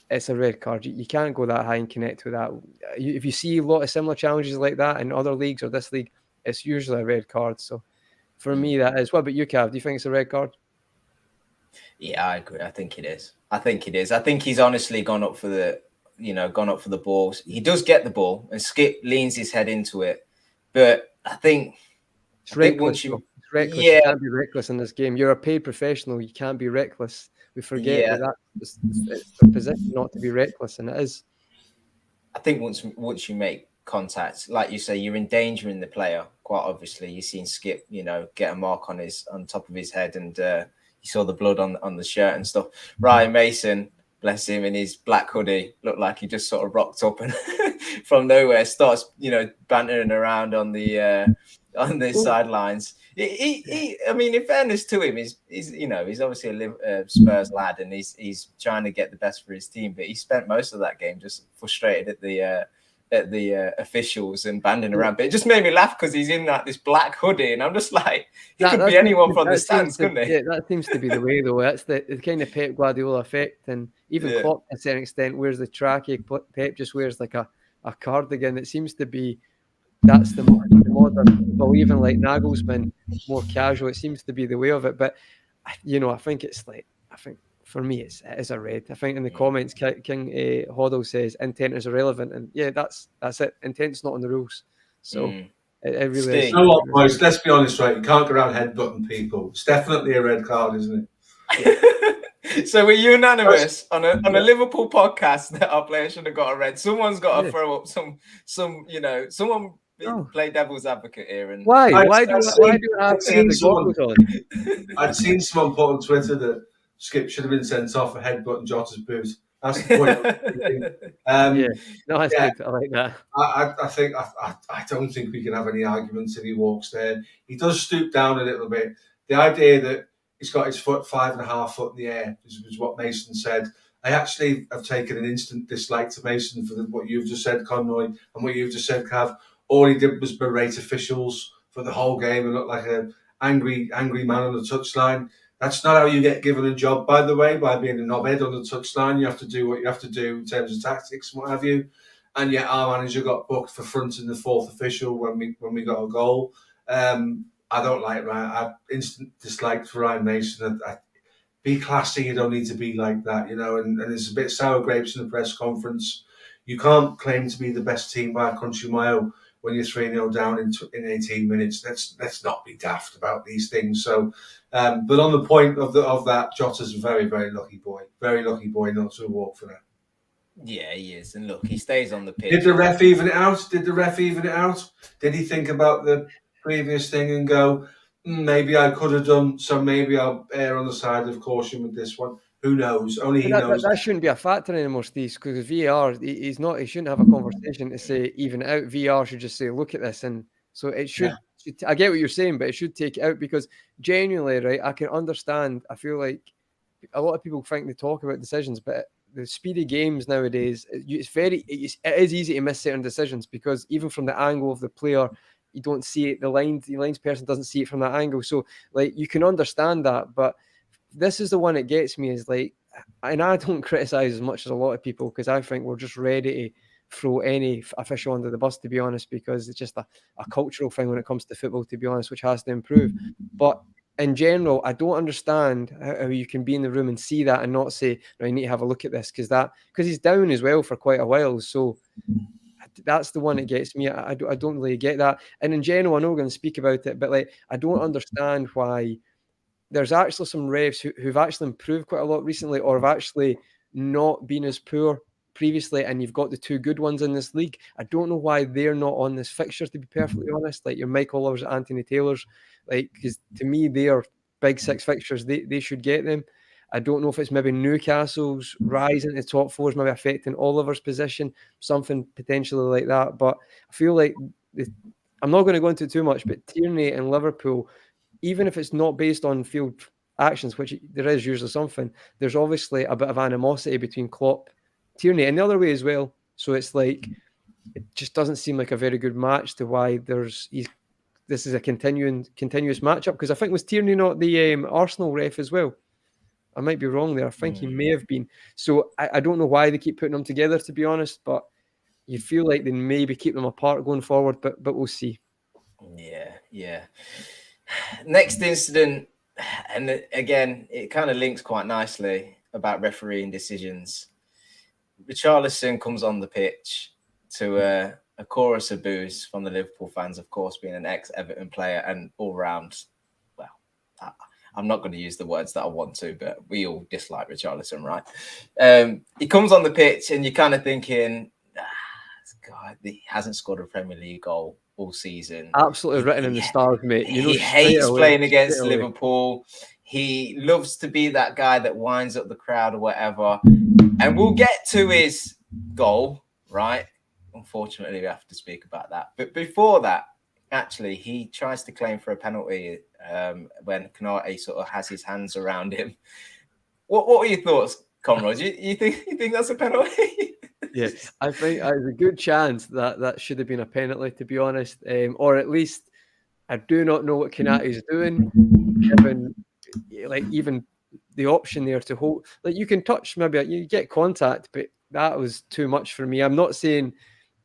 [SPEAKER 2] it's a red card. You can't go that high and connect with that. If you see a lot of similar challenges like that in other leagues or this league, it's usually a red card. So for me, that is. What about you, Cav? Do you think it's a red card?
[SPEAKER 1] Yeah, I agree. I think it is. I think he's honestly gone up for gone up for the balls. He does get the ball, and Skip leans his head into it. But I think
[SPEAKER 2] it's reckless. It's reckless. You can't be reckless in this game. You're a paid professional. You can't be reckless. We forget it's a position not to be reckless, and it is.
[SPEAKER 1] I think once you make contact, like you say, you're endangering the player. Quite obviously, you've seen Skip, get a mark on top of his head, and you saw the blood on the shirt and stuff. Ryan Mason, bless him, in his black hoodie, looked like he just sort of rocked up and from nowhere starts, bantering around on the sidelines. I mean, in fairness to him, he's obviously a Spurs lad, and he's trying to get the best for his team. But he spent most of that game just frustrated at the officials and banding around. But it just made me laugh because he's in this black hoodie, and I'm just like, he could be anyone from the stands, couldn't he?
[SPEAKER 2] Yeah, that seems to be the way, though. That's the kind of Pep Guardiola effect, and even Klopp, to a certain extent, wears the trackie. Pep just wears like a cardigan. It seems to be that's the modern. Well, even like Nagelsmann, more casual. It seems to be the way of it. But I think it's like, for me, it is a red. I think in the comments, King Hoddle says intent is irrelevant, and that's it. Intent's not on the rules, so it really is.
[SPEAKER 3] You know what, boys? Let's be honest, right? You can't go around headbutting people. It's definitely a red card, isn't
[SPEAKER 1] it? So we're unanimous on a Liverpool podcast that our player should have got a red. Someone's got to throw up some someone. Play devil's advocate here, and
[SPEAKER 2] why do I have to have the goggles on?
[SPEAKER 3] I'd seen someone put on Twitter that Skip should have been sent off for headbutting Jota's boot. That's the point.
[SPEAKER 2] Good. I like that.
[SPEAKER 3] I don't think we can have any arguments if he walks there. He does stoop down a little bit. The idea that he's got his foot 5.5 foot in the air is what Mason said. I actually have taken an instant dislike to Mason for what you've just said, Conroy, and what you've just said, Cav. All he did was berate officials for the whole game and look like an angry man on the touchline. That's not how you get given a job, by the way, by being a knobhead on the touchline. You have to do what you have to do in terms of tactics and what have you. And yet our manager got booked for fronting the fourth official when we got a goal. I don't like Ryan. I instant dislike for Ryan Mason. Be classy. You don't need to be like that, And it's a bit sour grapes in the press conference. You can't claim to be the best team by a country mile when you're 3-0 down in 18 minutes. Let's not be daft about these things. So, but on the point of that, Jota's a very, very lucky boy. Very lucky boy not to walk for that.
[SPEAKER 1] Yeah, he is. And look, he stays on the pitch.
[SPEAKER 3] Did the ref even it out? Did he think about the previous thing and go, maybe I could have done, so maybe I'll err on the side of caution with this one? Who knows? Only he knows.
[SPEAKER 2] That shouldn't be a factor anymore, Steve, because VAR, he shouldn't have a conversation to say even out. VAR should just say, look at this. And so it should, I get what you're saying, but it should take it out because genuinely, right, I can understand. I feel like a lot of people think they talk about decisions, but the speed of games nowadays, it is easy to miss certain decisions because even from the angle of the player, you don't see it. The lines person doesn't see it from that angle. So like you can understand that, but this is the one that gets me is like, and I don't criticize as much as a lot of people because I think we're just ready to throw any official under the bus, to be honest, because it's just a cultural thing when it comes to football, to be honest, which has to improve. But in general, I don't understand how you can be in the room and see that and not say, no, you need to have a look at this because he's down as well for quite a while. So that's the one that gets me. I don't really get that. And in general, I know we're going to speak about it, but like I don't understand why there's actually some refs who've actually improved quite a lot recently or have actually not been as poor previously, and you've got the two good ones in this league. I don't know why they're not on this fixture, to be perfectly honest. Like your Mike Oliver's, Anthony Taylor's, like, because to me, they are big six fixtures. They should get them. I don't know if it's maybe Newcastle's rise into the top four is maybe affecting Oliver's position, something potentially like that. But I feel like I'm not going to go into too much, but Tierney and Liverpool, even if it's not based on field actions, which there is usually something, there's obviously a bit of animosity between Klopp, Tierney, and the other way as well. So it's like, it just doesn't seem like a very good match to why this is a continuous matchup. Because I think was Tierney not the Arsenal ref as well? I might be wrong there. I think he may have been. So I don't know why they keep putting them together, to be honest, but you feel like they maybe keep them apart going forward, but we'll see.
[SPEAKER 1] Yeah. Next incident, and again, it kind of links quite nicely about refereeing decisions. Richarlison comes on the pitch to a chorus of boos from the Liverpool fans, of course, being an ex-Everton player and all-round, well, I'm not going to use the words that I want to, but we all dislike Richarlison, right? He comes on the pitch and you're kind of thinking, God, he hasn't scored a Premier League goal all season.
[SPEAKER 2] Absolutely written in the stars, mate. You know,
[SPEAKER 1] he hates playing against
[SPEAKER 2] away.
[SPEAKER 1] Liverpool. He loves to be that guy that winds up the crowd or whatever. And we'll get to his goal, right? Unfortunately, we have to speak about that. But before that, actually, he tries to claim for a penalty when Khanage sort of has his hands around him. What were your thoughts, Conrad? You think that's a penalty?
[SPEAKER 2] Yeah, I think there's a good chance that should have been a penalty, to be honest. Or at least I do not know what Khanage is doing, given like even the option there to hold. Like you can touch, maybe you get contact, but that was too much for me. I'm not saying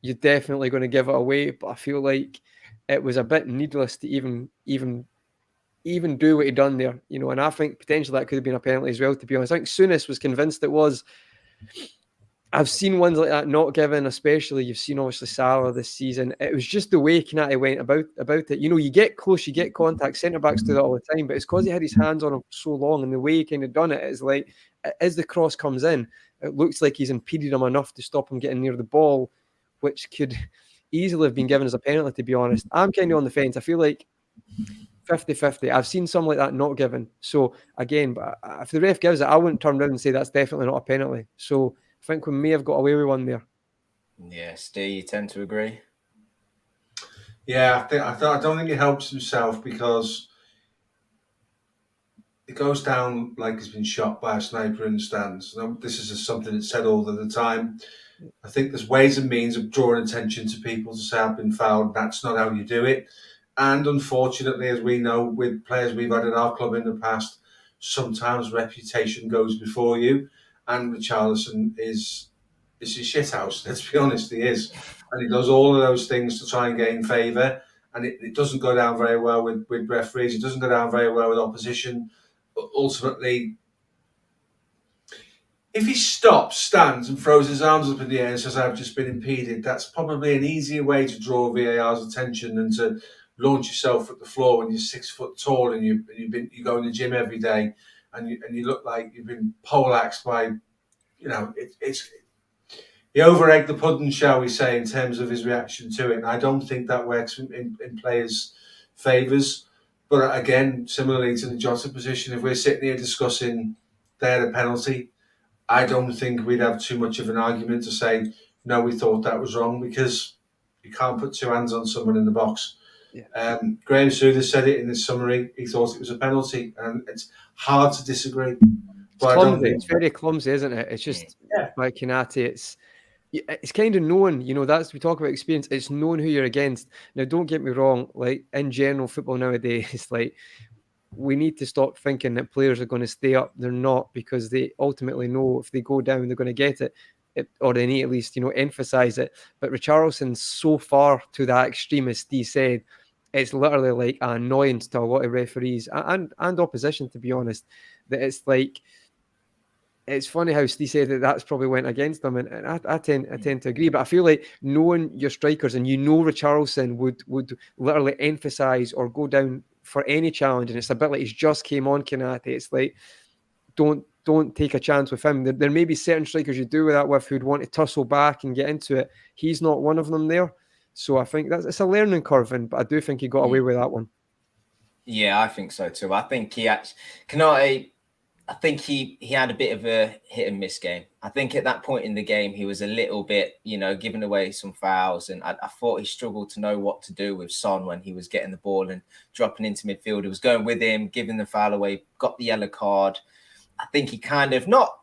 [SPEAKER 2] you're definitely going to give it away, but I feel like it was a bit needless to even do what he done there, you know. And I think potentially that could have been a penalty as well, to be honest. I think Souness was convinced it was. I've seen ones like that not given, especially you've seen obviously Salah this season. It was just the way Khanage went about it. You know, you get close, you get contact. Centre backs do that all the time, but it's because he had his hands on him so long, and the way he kind of done it is like as the cross comes in, it looks like he's impeded him enough to stop him getting near the ball, which could easily have been given as a penalty. To be honest, I'm kind of on the fence. I feel like 50-50. I've seen some like that not given. So again, but if the ref gives it, I wouldn't turn around and say that's definitely not a penalty. So I think we may have got away with one there.
[SPEAKER 1] Yeah, Steve, you tend to agree?
[SPEAKER 3] Yeah, I don't think it helps himself because it goes down like he's been shot by a sniper in the stands. This is just something that's said all the time. I think there's ways and means of drawing attention to people to say I've been fouled. That's not how you do it. And unfortunately, as we know, with players we've had in our club in the past, sometimes reputation goes before you. And Richarlison is a shithouse, let's be honest, he is. And he does all of those things to try and gain favour. And it doesn't go down very well with referees. It doesn't go down very well with opposition. But ultimately, if he stops, stands and throws his arms up in the air and says, I've just been impeded, that's probably an easier way to draw VAR's attention than to launch yourself at the floor when you're 6 foot tall and you go in the gym every day and you look like you've been poleaxed by, you know, he over-egged the pudding, shall we say, in terms of his reaction to it. And I don't think that works in players' favours. But again, similarly to the Jota position, if we're sitting here discussing they had a penalty, I don't think we'd have too much of an argument to say, no, we thought that was wrong, because you can't put two hands on someone in the box. Yeah. Graham Souness said it in his summary. He thought it was a penalty, and it's hard to disagree.
[SPEAKER 2] But clumsy. It's very clumsy, isn't it? It's just like Khanage. It's kind of knowing, you know, we talk about experience. It's knowing who you're against. Now, don't get me wrong. Like in general, football nowadays, it's like we need to stop thinking that players are going to stay up. They're not, because they ultimately know if they go down, they're going to get it, or they need at least, you know, emphasize it. But Richarlison's so far to that extreme, as Steve said, it's literally like an annoyance to a lot of referees and opposition, to be honest, that it's like, it's funny how Steve said that that's probably went against them, and I tend to agree. But I feel like knowing your strikers, and you know Richarlison would literally emphasise or go down for any challenge, and it's a bit like he's just came on Khanage. It's like don't take a chance with him. There may be certain strikers you do that with who'd want to tussle back and get into it. He's not one of them there. So I think it's a learning curve, but I do think he got away with that one.
[SPEAKER 1] Yeah, I think so too. I think Khanage, I think he had a bit of a hit and miss game. I think at that point in the game, he was a little bit, you know, giving away some fouls. And I thought he struggled to know what to do with Son when he was getting the ball and dropping into midfield. He was going with him, giving the foul away, got the yellow card. I think he kind of not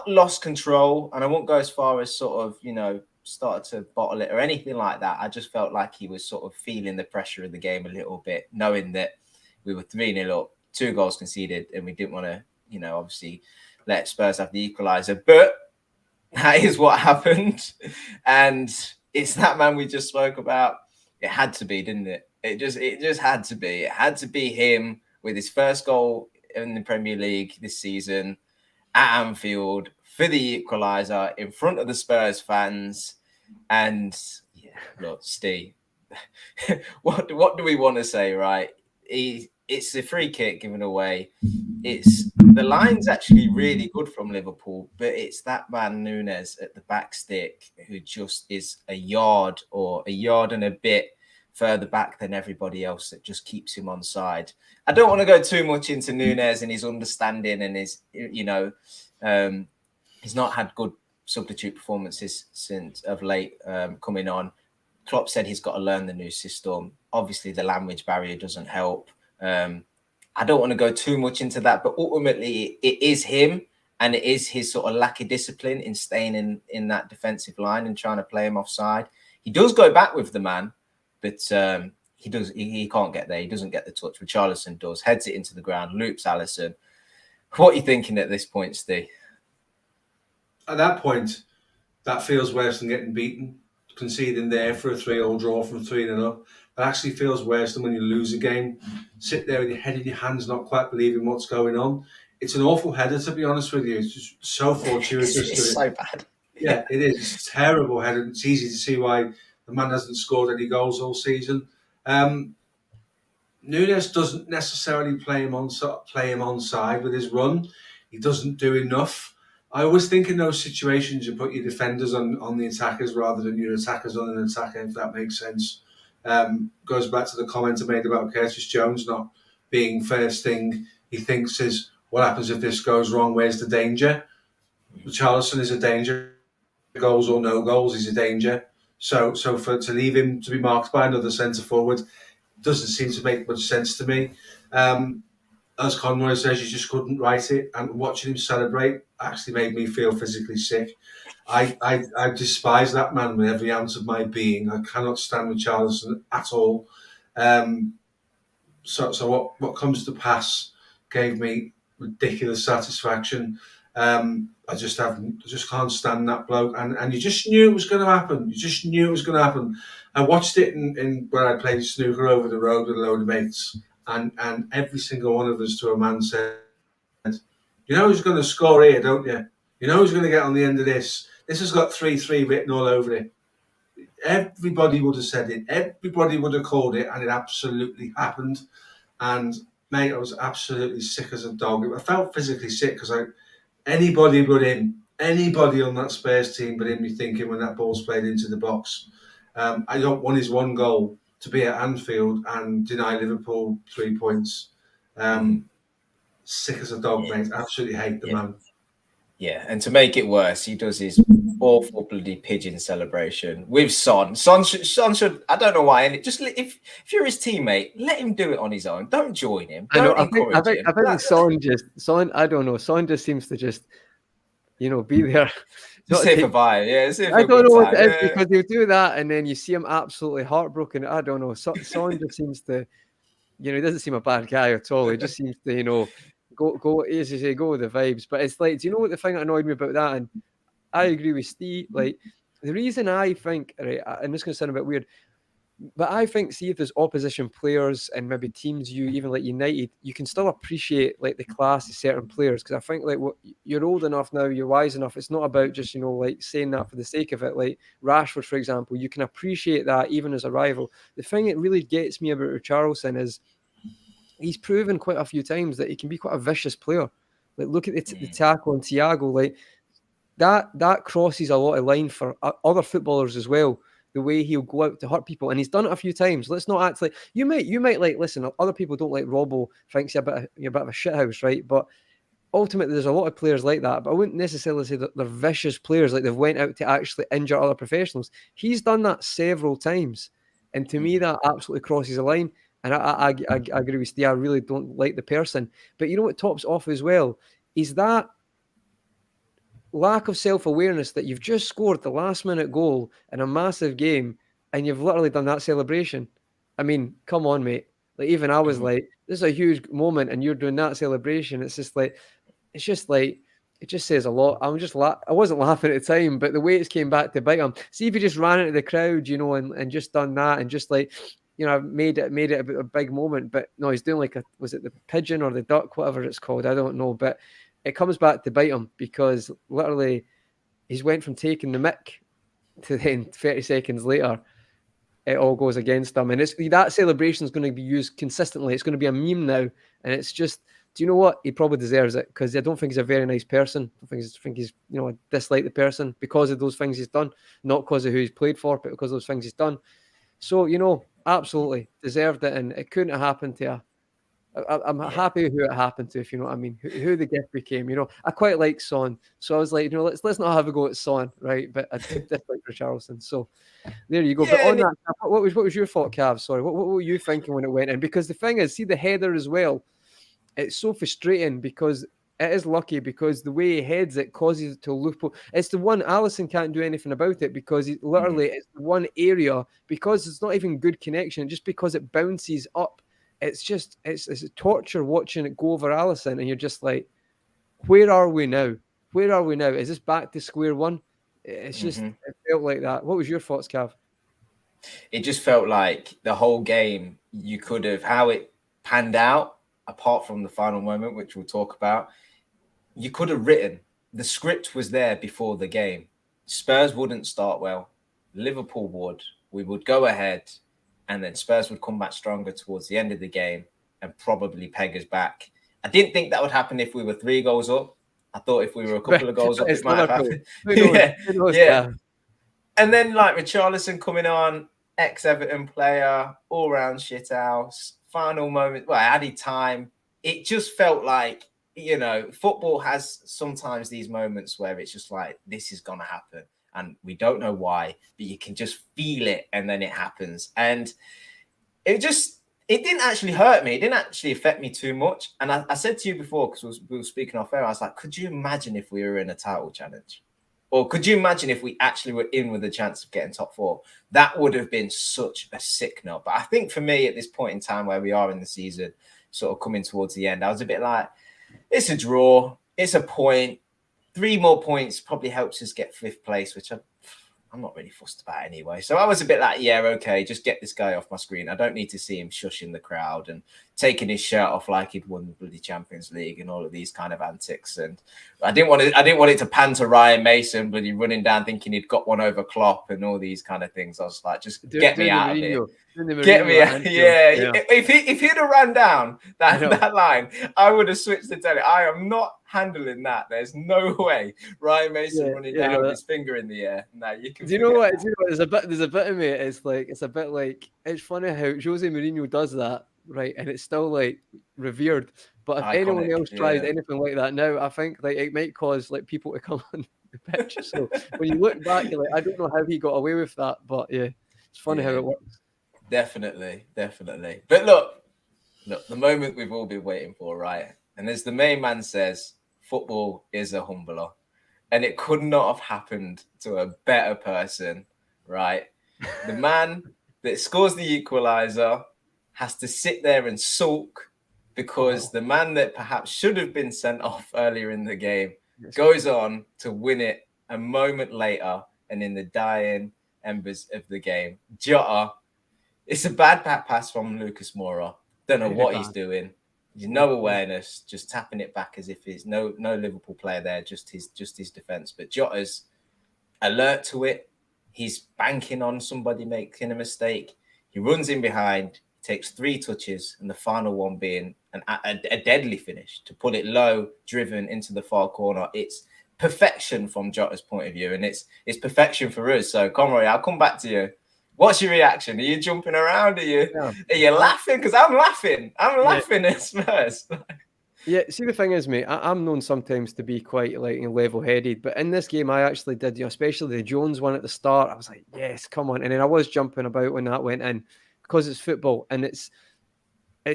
[SPEAKER 1] lost control. And I won't go as far as sort of, you know, started to bottle it or anything like that. I just felt like he was sort of feeling the pressure of the game a little bit, knowing that we were 3-0 up, 2 goals conceded, and we didn't want to, you know, obviously let Spurs have the equaliser. But that is what happened. And it's that man we just spoke about. It had to be, didn't it? It just had to be. It had to be him with his first goal in the Premier League this season at Anfield, for the equaliser in front of the Spurs fans. And yeah, look, Steve, what do we want to say, right? It's a free kick given away. It's the line's actually really good from Liverpool, but it's that man Nunes at the back stick who just is a yard and a bit further back than everybody else that just keeps him on side. I don't want to go too much into Nunes and his understanding and his, he's not had good substitute performances since of late coming on. Klopp said he's got to learn the new system. Obviously, the language barrier doesn't help. I don't want to go too much into that, but ultimately it is him and it is his sort of lack of discipline in staying in that defensive line and trying to play him offside. He does go back with the man, but he can't get there. He doesn't get the touch. Richarlison does, heads it into the ground, loops Alisson. What are you thinking at this point, Steve?
[SPEAKER 3] At that point, that feels worse than getting beaten, conceding there for a 3-3 draw from 3-0. That actually feels worse than when you lose a game. Sit there with your head in your hands, not quite believing what's going on. It's an awful header, to be honest with you. It's just so fortuitous.
[SPEAKER 1] It's so bad.
[SPEAKER 3] Yeah, it is. It's a terrible header. It's easy to see why the man hasn't scored any goals all season. Nunes doesn't necessarily play him on side with his run. He doesn't do enough. I always think in those situations you put your defenders on the attackers rather than your attackers on an attacker, if that makes sense. Goes back to the comment I made about Curtis Jones not being first thing he thinks is, what happens if this goes wrong? Where's the danger? Richarlison is a danger. Goals or no goals, he's a danger. So to leave him to be marked by another centre forward doesn't seem to make much sense to me. As Conroy says, you just couldn't write it, and watching him celebrate actually made me feel physically sick. I despise that man with every ounce of my being. I cannot stand Richarlison at all. So what comes to pass gave me ridiculous satisfaction. I just can't stand that bloke, and you just knew it was going to happen. You just knew it was going to happen. I watched it in where I played snooker over the road with a load of mates, and every single one of us to a man said, "You know who's going to score here, don't you? You know who's going to get on the end of this? This has got 3-3 written all over it." Everybody would have said it. Everybody would have called it, and it absolutely happened. And mate, I was absolutely sick as a dog. I felt physically sick because anybody on that Spurs team but him, be thinking when that ball's played into the box. I don't want his one goal to be at Anfield and deny Liverpool 3 points. Sick as a dog, mate. Absolutely hate the man.
[SPEAKER 1] Yeah, and to make it worse, he does his awful bloody pigeon celebration with Son. Son should, I don't know why, and just if you're his teammate, let him do it on his own. Don't join him. Don't encourage him.
[SPEAKER 2] I think Son, I don't know. Son just seems to just, be there.
[SPEAKER 1] Just say for bye. Yeah,
[SPEAKER 2] I don't know what it is, because he'll do that and then you see him absolutely heartbroken. I don't know. Son just seems to, he doesn't seem a bad guy at all. He just seems to, go as you say, go with the vibes. But it's like, do you know what the thing that annoyed me about that? And I agree with Steve. Like, the reason I think, right, and this is going to sound a bit weird, but I think, see, if there's opposition players and maybe teams, even like United, you can still appreciate like the class of certain players, because I think like you're old enough now, you're wise enough. It's not about just like saying that for the sake of it. Like Rashford, for example, you can appreciate that even as a rival. The thing that really gets me about Richarlison is he's proven quite a few times that he can be quite a vicious player. Like look at the tackle on Thiago, like that crosses a lot of line for other footballers as well. The way he'll go out to hurt people, and he's done it a few times. Let's not act like you might like. Listen, other people don't like Robbo. Thinks you're a bit of a shithouse, right? But ultimately, there's a lot of players like that. But I wouldn't necessarily say that they're vicious players, like they've went out to actually injure other professionals. He's done that several times, and to me, that absolutely crosses a line. And I agree with Steve. I really don't like the person. But you know what tops off as well is that lack of self-awareness that you've just scored the last-minute goal in a massive game and you've literally done that celebration. I mean, come on, mate. Like, even I was like, this is a huge moment and you're doing that celebration. It just says a lot. I wasn't laughing at the time, but the way it came back to bite him. See if he just ran into the crowd, and just done that and just like, made it a big moment. But no, he's doing like was it the pigeon or the duck, whatever it's called? I don't know. But it comes back to bite him because literally he's went from taking the mick to then 30 seconds later, it all goes against him. And that celebration is going to be used consistently. It's going to be a meme now. And it's just, do you know what? He probably deserves it because I don't think he's a very nice person. I think he's, dislike the person because of those things he's done, not because of who he's played for, but because of those things he's done. So, absolutely deserved it. And it couldn't have happened to you. I'm happy who it happened to, if you know what I mean, who the gift became. I quite like Son, so I was like, let's not have a go at Son, right? But I did dislike Richarlison, so there you go. But on that, what was your thought, Cav? Sorry, what were you thinking when it went in? Because the thing is, see the header as well. It's so frustrating because it is lucky because the way he heads it causes it to loop. It's the one Alisson can't do anything about it because it's the one area because it's not even good connection. Just because it bounces up. It's a torture watching it go over Alisson, and you're just like, where are we now? Where are we now? Is this back to square one? It's just, it felt like that. What was your thoughts, Cav?
[SPEAKER 1] It just felt like the whole game, you could have, how it panned out, apart from the final moment, which we'll talk about, you could have written, the script was there before the game. Spurs wouldn't start well. Liverpool would. We would go ahead. And then Spurs would come back stronger towards the end of the game and probably peg us back. I didn't think that would happen if we were 3 goals up. I thought if we were a couple of goals up, it might have happened. Yeah. And then Richarlison coming on, ex-Everton player, all-round shithouse, final moment, added time. It just felt like, football has sometimes these moments where it's just like, this is going to happen. And we don't know why, but you can just feel it, and then it happens. And it didn't actually hurt me. It didn't actually affect me too much. And I said to you before, because we were speaking off air, I was like, could you imagine if we were in a title challenge? Or could you imagine if we actually were in with a chance of getting top 4? That would have been such a sick note. But I think for me, at this point in time where we are in the season, sort of coming towards the end, I was a bit like, it's a draw. It's a point. 3 more points probably helps us get 5th place, which I'm not really fussed about anyway. So I was a bit like, yeah, okay, just get this guy off my screen. I don't need to see him shushing the crowd and taking his shirt off like he'd won the bloody Champions League and all of these kind of antics. And I didn't want it to pan to Ryan Mason, bloody running down thinking he'd got one over Klopp and all these kind of things. I was like, just get me out of here. Get me out. Yeah. If he'd have ran down that line, I would have switched the telly. I am not handling that. There's no way Ryan Mason running down with his finger in the air. No, you can.
[SPEAKER 2] Do you know what? There's a bit of me. It's a bit like it's funny how Jose Mourinho does that, right? And it's still like revered. But if anyone else tries anything like that now, I think it might cause people to come on the pitch. So when you look back, you're like, I don't know how he got away with that, but it's funny how it works.
[SPEAKER 1] Definitely. But look, the moment we've all been waiting for, right? And as the main man says, football is a humbler. And it could not have happened to a better person, right? The man that scores the equaliser has to sit there and sulk because the man that perhaps should have been sent off earlier in the game goes on to win it a moment later and in the dying embers of the game. Jota, it's a bad back pass from Lucas Moura. Don't know what he's doing. There's no awareness, just tapping it back as if it's no Liverpool player there, just his defense. But Jota's alert to it. He's banking on somebody making a mistake. He runs in behind, takes 3 touches, and the final one being a deadly finish to put it low, driven into the far corner. It's perfection from Jota's point of view, and it's perfection for us. So, Conroy, I'll come back to you. What's your reaction? Are you jumping around? Are you laughing? Because I'm laughing. I'm laughing at Spurs.
[SPEAKER 2] Yeah, see, the thing is, mate, I'm known sometimes to be quite level-headed, but in this game, I actually did, especially the Jones one at the start. I was like, yes, come on, and then I was jumping about when that went in because it's football, and it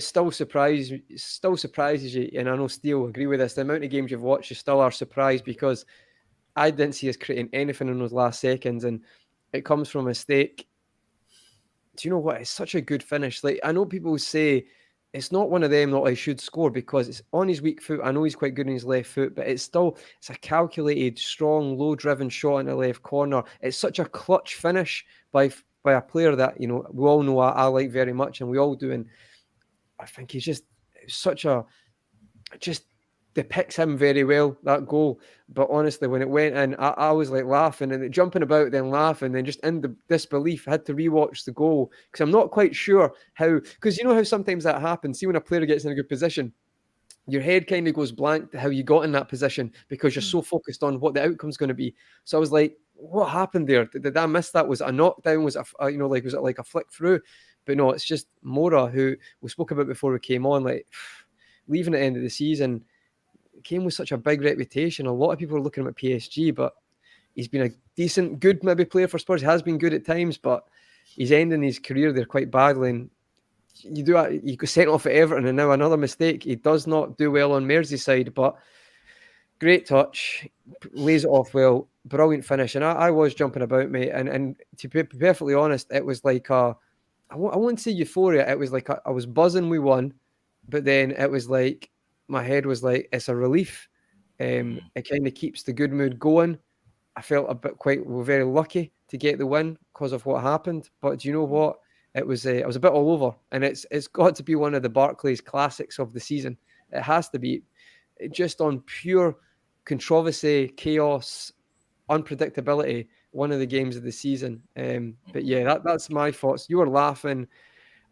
[SPEAKER 2] still surprises you. And I know Steele agree with this. The amount of games you've watched, you still are surprised because I didn't see us creating anything in those last seconds, and it comes from a mistake. Do you know what? It's such a good finish. I know people say it's not one of them that I should score because it's on his weak foot. I know he's quite good on his left foot, but it's a calculated, strong, low-driven shot in the left corner. It's such a clutch finish by a player that we all know I like very much, and we all do. And I think he's just such a depicts him very well, that goal. But honestly, when it went in, I was like laughing and jumping about, then laughing, then just in the disbelief. I had to rewatch the goal because I'm not quite sure how. Because you know how sometimes that happens. See, when a player gets in a good position, your head kind of goes blank to how you got in that position because you're so focused on what the outcome's going to be. So I was like, what happened there? Did I miss that? Was it a knockdown? Was it, was it like a flick through? But no, it's just Mora, who we spoke about before we came on, like leaving at the end of the season, came with such a big reputation. A lot of people are looking at PSG, but he's been a decent, good maybe player for Spurs. He has been good at times, but he's ending his career there quite badly. And you go sent off at Everton, and now another mistake. He does not do well on Merseyside, but great touch, lays it off well, brilliant finish. And I was jumping about, mate. And to be perfectly honest, it was like I won't say euphoria. It was like I was buzzing we won, but then it was like my head was like, it's a relief. It kind of keeps the good mood going. I felt we're very lucky to get the win because of what happened. But do you know what? It was a bit all over, and it's got to be one of the Barclays classics of the season. It has to be, just on pure controversy, chaos, unpredictability. One of the games of the season. But yeah, that's my thoughts. You were laughing.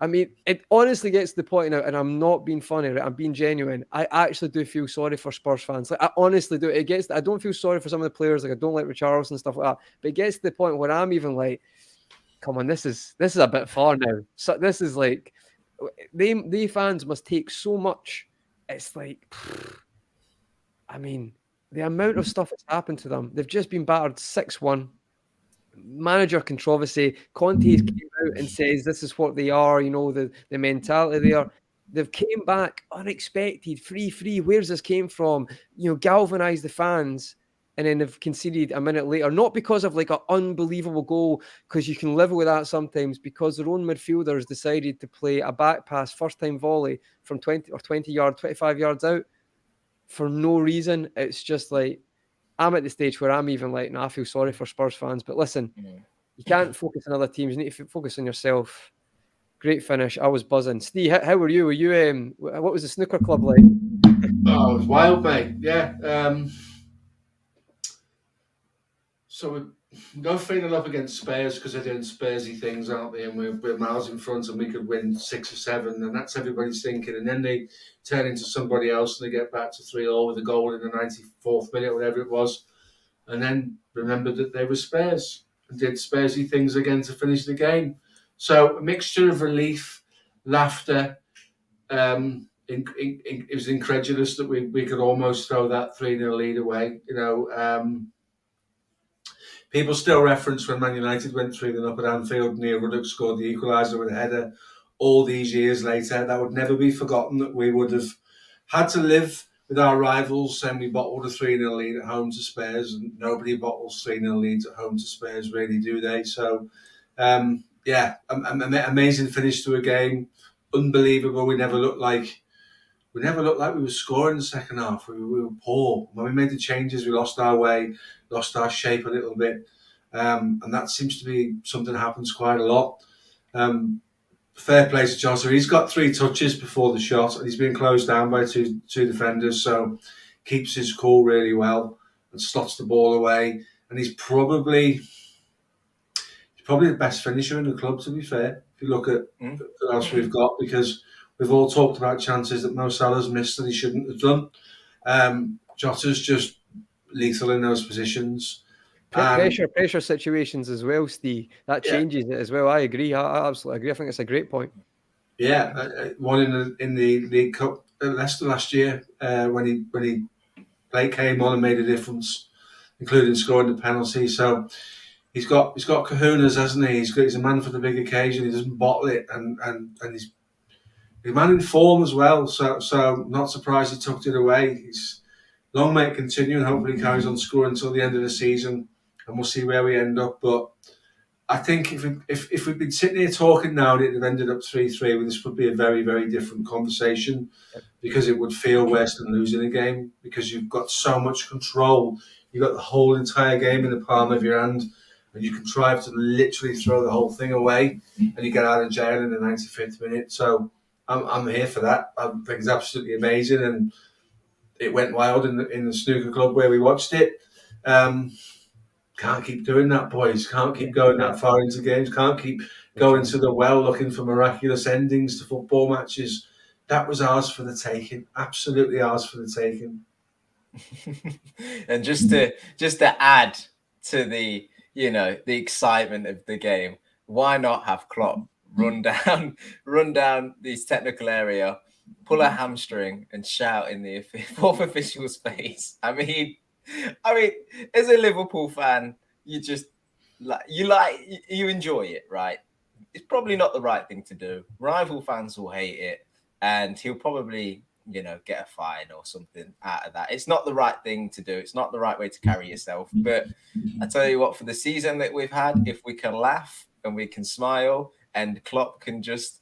[SPEAKER 2] I mean, it honestly gets to the point now, and I'm not being funny, right? I'm being genuine. I actually do feel sorry for Spurs fans. Like, I honestly do. I don't feel sorry for some of the players. Like, I don't like Richarlison and stuff like that. But it gets to the point where I'm even like, come on, this is a bit far now. So this is like, they fans must take so much. It's like, I mean, the amount of stuff that's happened to them. They've just been battered 6-1. Manager controversy. Conte's came out and says this is what they are, the mentality there. They've came back unexpected, 3-3. Where's this came from? Galvanized the fans, and then they've conceded a minute later, not because of like an unbelievable goal, because you can live with that sometimes, because their own midfielders decided to play a back pass, first time volley from 20 yards, 25 yards out for no reason. It's just like, I'm at the stage where I'm even like, I feel sorry for Spurs fans. But listen, you can't focus on other teams. You need to focus on yourself. Great finish. I was buzzing. Steve, how were you? Were you? What was the snooker club like?
[SPEAKER 3] Oh, it was wild, mate. Yeah. So we go 3-0 up against Spurs because they're doing Spursy things, aren't they? And we're miles in front, and we could win 6 or 7, and that's everybody's thinking. And then they turn into somebody else, and they get back to 3-0 with a goal in the 94th minute, whatever it was. And then remembered that they were Spurs and did Spursy things again to finish the game. So a mixture of relief, laughter. It was incredulous that we could almost throw that 3-0 lead away. People still reference when Man United went 3-0 up at Anfield and Neil Ruddock scored the equaliser with a header all these years later. That would never be forgotten, that we would have had to live with our rivals saying we bottled a 3-0 lead at home to Spurs, and nobody bottles 3-0 leads at home to Spurs, really, do they? So, amazing finish to a game. Unbelievable. We never looked like we were scoring in the second half. We were poor. When we made the changes, we lost our way, lost our shape a little bit. And that seems to be something that happens quite a lot. Fair play to Jota. He's got 3 touches before the shot, and he's been closed down by two defenders, so keeps his cool really well and slots the ball away. And he's probably the best finisher in the club, to be fair, if you look at what else we've got, because we've all talked about chances that Mo Salah's missed and he shouldn't have done. Jota's just lethal in those positions.
[SPEAKER 2] Pressure situations as well, Steve. That changes it as well. I agree. I absolutely agree. I think it's a great point.
[SPEAKER 3] Yeah, one in the League Cup at Leicester last year when he came on and made a difference, including scoring the penalty. So he's got kahunas, hasn't he? He's a man for the big occasion. He doesn't bottle it, and he's a man in form as well. So not surprised he tucked it away. He's long may it continue, and hopefully he carries on scoring until the end of the season, and we'll see where we end up. But I think if we'd been sitting here talking now and it had ended up 3-3, this would be a very, very different conversation, because it would feel worse than losing a game, because you've got so much control. You've got the whole entire game in the palm of your hand, and you contrive to literally throw the whole thing away, and you get out of jail in the 95th minute. So I'm here for that. I think it's absolutely amazing, and it went wild in the snooker club where we watched it. Can't keep doing that, boys. Can't keep going that far into games. Can't keep going to the well looking for miraculous endings to football matches. That was ours for the taking. Absolutely ours for the taking.
[SPEAKER 1] And just to add to the the excitement of the game, why not have Klopp run down this technical area, pull a hamstring, and shout in the fourth official's face? I mean, as a Liverpool fan, you enjoy it, right? It's probably not the right thing to do. Rival fans will hate it, and he'll probably get a fine or something out of that. It's not the right thing to do. It's not the right way to carry yourself. But I tell you what, for the season that we've had, if we can laugh and we can smile and Klopp can just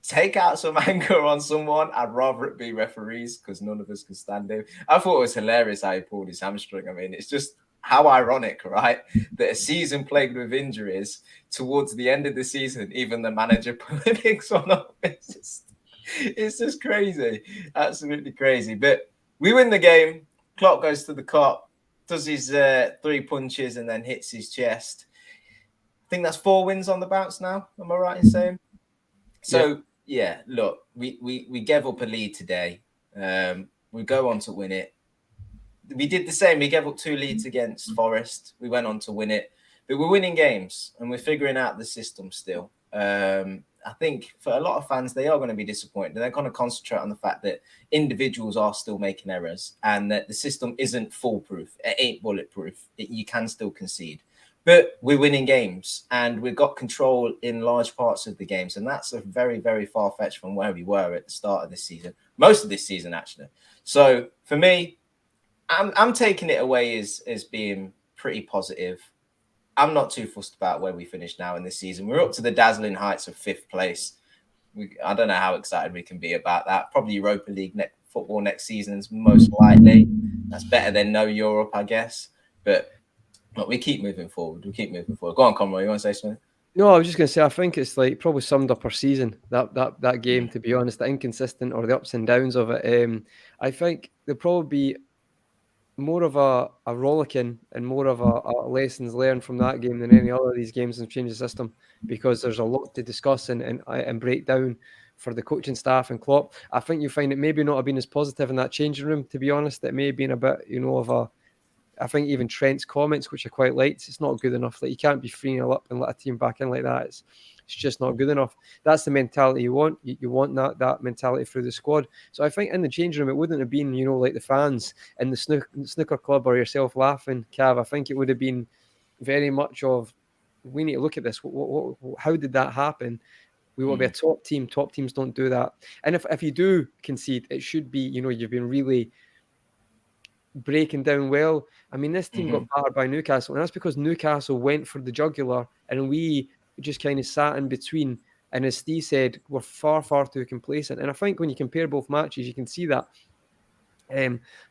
[SPEAKER 1] take out some anger on someone, I'd rather it be referees, because none of us can stand him. I thought it was hilarious how he pulled his hamstring. I mean, it's just how ironic, right? That a season plagued with injuries, towards the end of the season, even the manager putting one up. It's just crazy. Absolutely crazy. But we win the game. Klopp goes to the cop, does his 3 punches, and then hits his chest. I think that's 4 wins on the bounce now. Am I right in saying? So, yeah, look, we gave up a lead today. We go on to win it. We did the same. We gave up 2 leads against Forest. We went on to win it. But we're winning games, and we're figuring out the system still. I think for a lot of fans, they are going to be disappointed. They're going to concentrate on the fact that individuals are still making errors and that the system isn't foolproof. It ain't bulletproof. You can still concede. But we're winning games and we've got control in large parts of the games. And that's a very, very far-fetched from where we were at the start of this season. Most of this season, actually. So for me, I'm taking it away as being pretty positive. I'm not too fussed about where we finish now in this season. We're up to the dazzling heights of 5th place. I don't know how excited we can be about that. Probably Europa League football next season's most likely. That's better than no Europe, I guess. But we keep moving forward. Go on, Conroy. You want to say something?
[SPEAKER 2] No, I was just going to say, I think it's like probably summed up our season, that game, to be honest, the inconsistent or the ups and downs of it. I think there'll probably be more of a rollicking and more of a lessons learned from that game than any other of these games and change the system, because there's a lot to discuss and break down for the coaching staff and Klopp. I think you find it maybe not have been as positive in that changing room, to be honest. It may have been a bit, of a, I think even Trent's comments, which I quite liked, it's not good enough. Like, you can't be 3-0 up and let a team back in like that. It's just not good enough. That's the mentality you want. You want that mentality through the squad. So I think in the change room, it wouldn't have been, like the fans in the snooker club or yourself laughing, Cav. I think it would have been very much of, we need to look at this. How did that happen? We want to be a top team. Top teams don't do that. And if you do concede, it should be, you've been really breaking down well. I mean, this team got battered by Newcastle, and that's because Newcastle went for the jugular, and we just kind of sat in between. And as Steve said, we're far, far too complacent. And I think when you compare both matches, you can see that.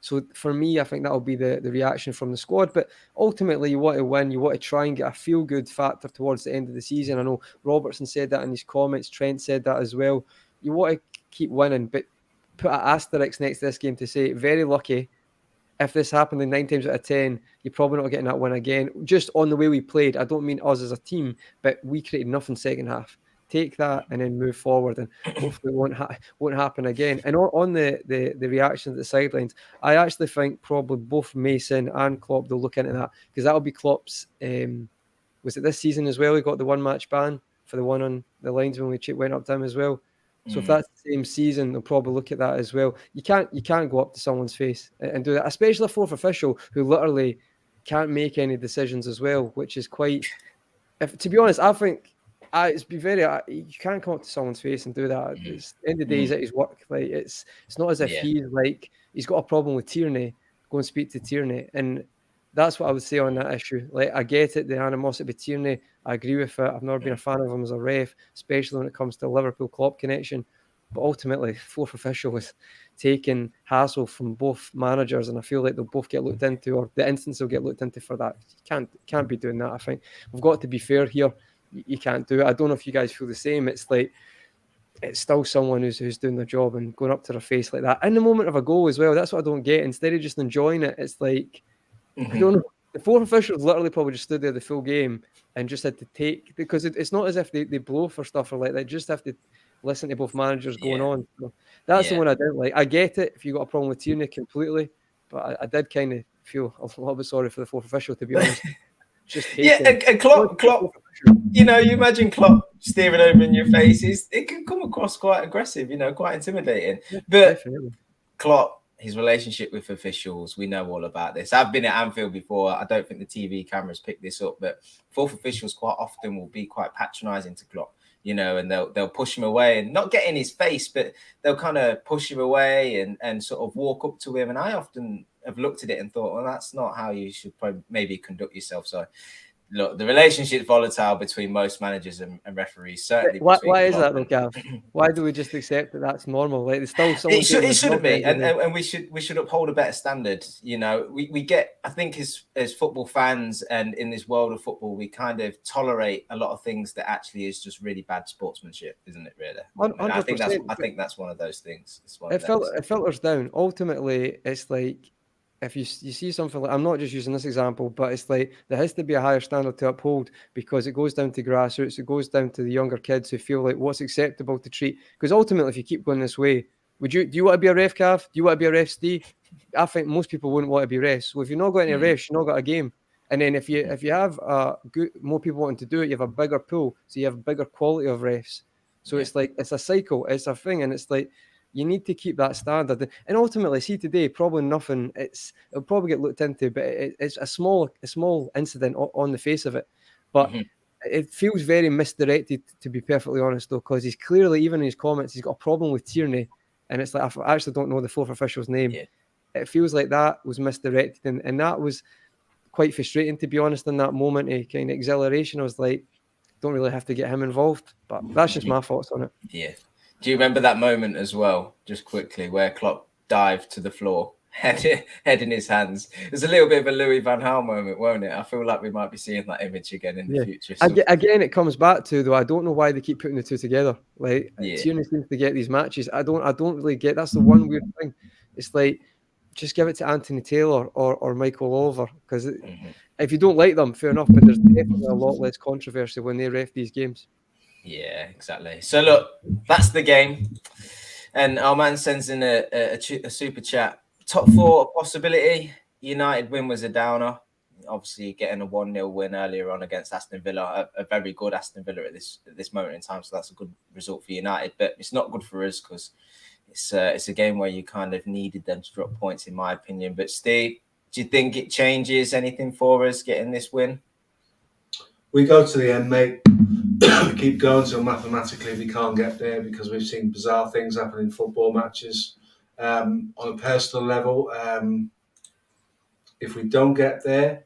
[SPEAKER 2] So for me, I think that'll be the reaction from the squad. But ultimately, you want to win. You want to try and get a feel-good factor towards the end of the season. I know Robertson said that in his comments. Trent said that as well. You want to keep winning, but put an asterisk next to this game to say, very lucky. If this happened in 9 times out of 10, you're probably not getting that win again. Just on the way we played. I don't mean us as a team, but we created nothing second half. Take that and then move forward, and hopefully it won't happen again. And on the reaction at the sidelines, I actually think probably both Mason and Klopp, they'll look into that, because that'll be Klopp's. Was it this season as well? He got the 1-match ban for the one on the lines when we went up to him as well. So if that's the same season, they'll probably look at that as well. You can't go up to someone's face and do that, especially a 4th official who literally can't make any decisions as well, which is quite. To be honest, I think it's be very. You can't come up to someone's face and do that. It's end of the day, he's at his work. Like, it's not as if he's got a problem with Tierney. Go and speak to Tierney, and that's what I would say on that issue. Like, I get it, the animosity with Tierney. I agree with it. I've never been a fan of him as a ref, especially when it comes to Liverpool Klopp connection. But ultimately, 4th official is taking hassle from both managers, and I feel like they'll both get looked into, or the instance will get looked into for that. You can't be doing that. I think we've got to be fair here. You can't do it. I don't know if you guys feel the same. It's like it's still someone who's doing their job and going up to their face like that in the moment of a goal as well. That's what I don't get. Instead of just enjoying it, it's like, I don't know. The fourth officials literally probably just stood there the full game and just had to take, because it's not as if they blow for stuff or like they just have to listen to both managers going on. So that's the one I didn't like. I get it if you got a problem with Tierney completely, but I did kind of feel a little bit sorry for the fourth official, to be honest. Just
[SPEAKER 1] and Klopp, you know, you imagine Klopp staring over in your face. It can come across quite aggressive, you know, quite intimidating.
[SPEAKER 2] Yeah,
[SPEAKER 1] but
[SPEAKER 2] definitely.
[SPEAKER 1] Klopp, his relationship with officials, we know all about this. I've been at Anfield before. I don't think the TV cameras pick this up, but fourth officials quite often will be quite patronising to Klopp, you know, and they'll push him away and not get in his face, but they'll kind of push him away and sort of walk up to him. And I often have looked at it and thought, well, that's not how you should probably maybe conduct yourself. So look, the relationship's volatile between most managers and referees. Certainly,
[SPEAKER 2] why is that though, Gav? Why do we just accept that that's normal? Like, there's still someone.
[SPEAKER 1] It shouldn't be, and we should uphold a better standard. You know, we get. I think as football fans and in this world of football, we kind of tolerate a lot of things that actually is just really bad sportsmanship, isn't it? Really, I think that's one of those things.
[SPEAKER 2] It filters down. Ultimately, it's like, if you see something like, I'm not just using this example, but it's like there has to be a higher standard to uphold, because it goes down to grassroots, it goes down to the younger kids who feel like what's acceptable to treat. Because ultimately, if you keep going this way, do you want to be a ref, Cav? Do you want to be a ref, Steve? I think most people wouldn't want to be refs. So if you're not got any refs, you're not got a game. And then if you have more people wanting to do it, you have a bigger pool, so you have a bigger quality of refs. So it's like, it's a cycle, it's a thing, and it's like, you need to keep that standard. And ultimately, see today, probably nothing. It'll probably get looked into, but it's a small incident on the face of it. But it feels very misdirected, to be perfectly honest, though, because he's clearly, even in his comments, he's got a problem with Tierney. And it's like, I actually don't know the fourth official's name. Yeah. It feels like that was misdirected. And that was quite frustrating, to be honest, in that moment of kind of exhilaration. I was like, don't really have to get him involved. But that's just my thoughts on it.
[SPEAKER 1] Yeah. Do you remember that moment as well, just quickly, where Klopp dived to the floor, head in his hands? It was a little bit of a Louis van Gaal moment, won't it? I feel like we might be seeing that image again in the future. So.
[SPEAKER 2] Again, it comes back to, though, I don't know why they keep putting the two together. Like, Tierney seems to get these matches. I don't really get. That's the one weird thing. It's like, just give it to Anthony Taylor or Michael Oliver, because if you don't like them, fair enough, but there's definitely a lot less controversy when they ref these games.
[SPEAKER 1] Yeah, exactly. So look, that's the game, and our man sends in a super chat. Top 4 possibility. United win was a downer. Obviously, getting a 1-0 win earlier on against Aston Villa, a very good Aston Villa at this moment in time. So that's a good result for United, but it's not good for us because it's a game where you kind of needed them to drop points, in my opinion. But Steve, do you think it changes anything for us getting this win?
[SPEAKER 3] We go to the end, mate. Keep going till mathematically we can't get there, because we've seen bizarre things happen in football matches. On a personal level, if we don't get there,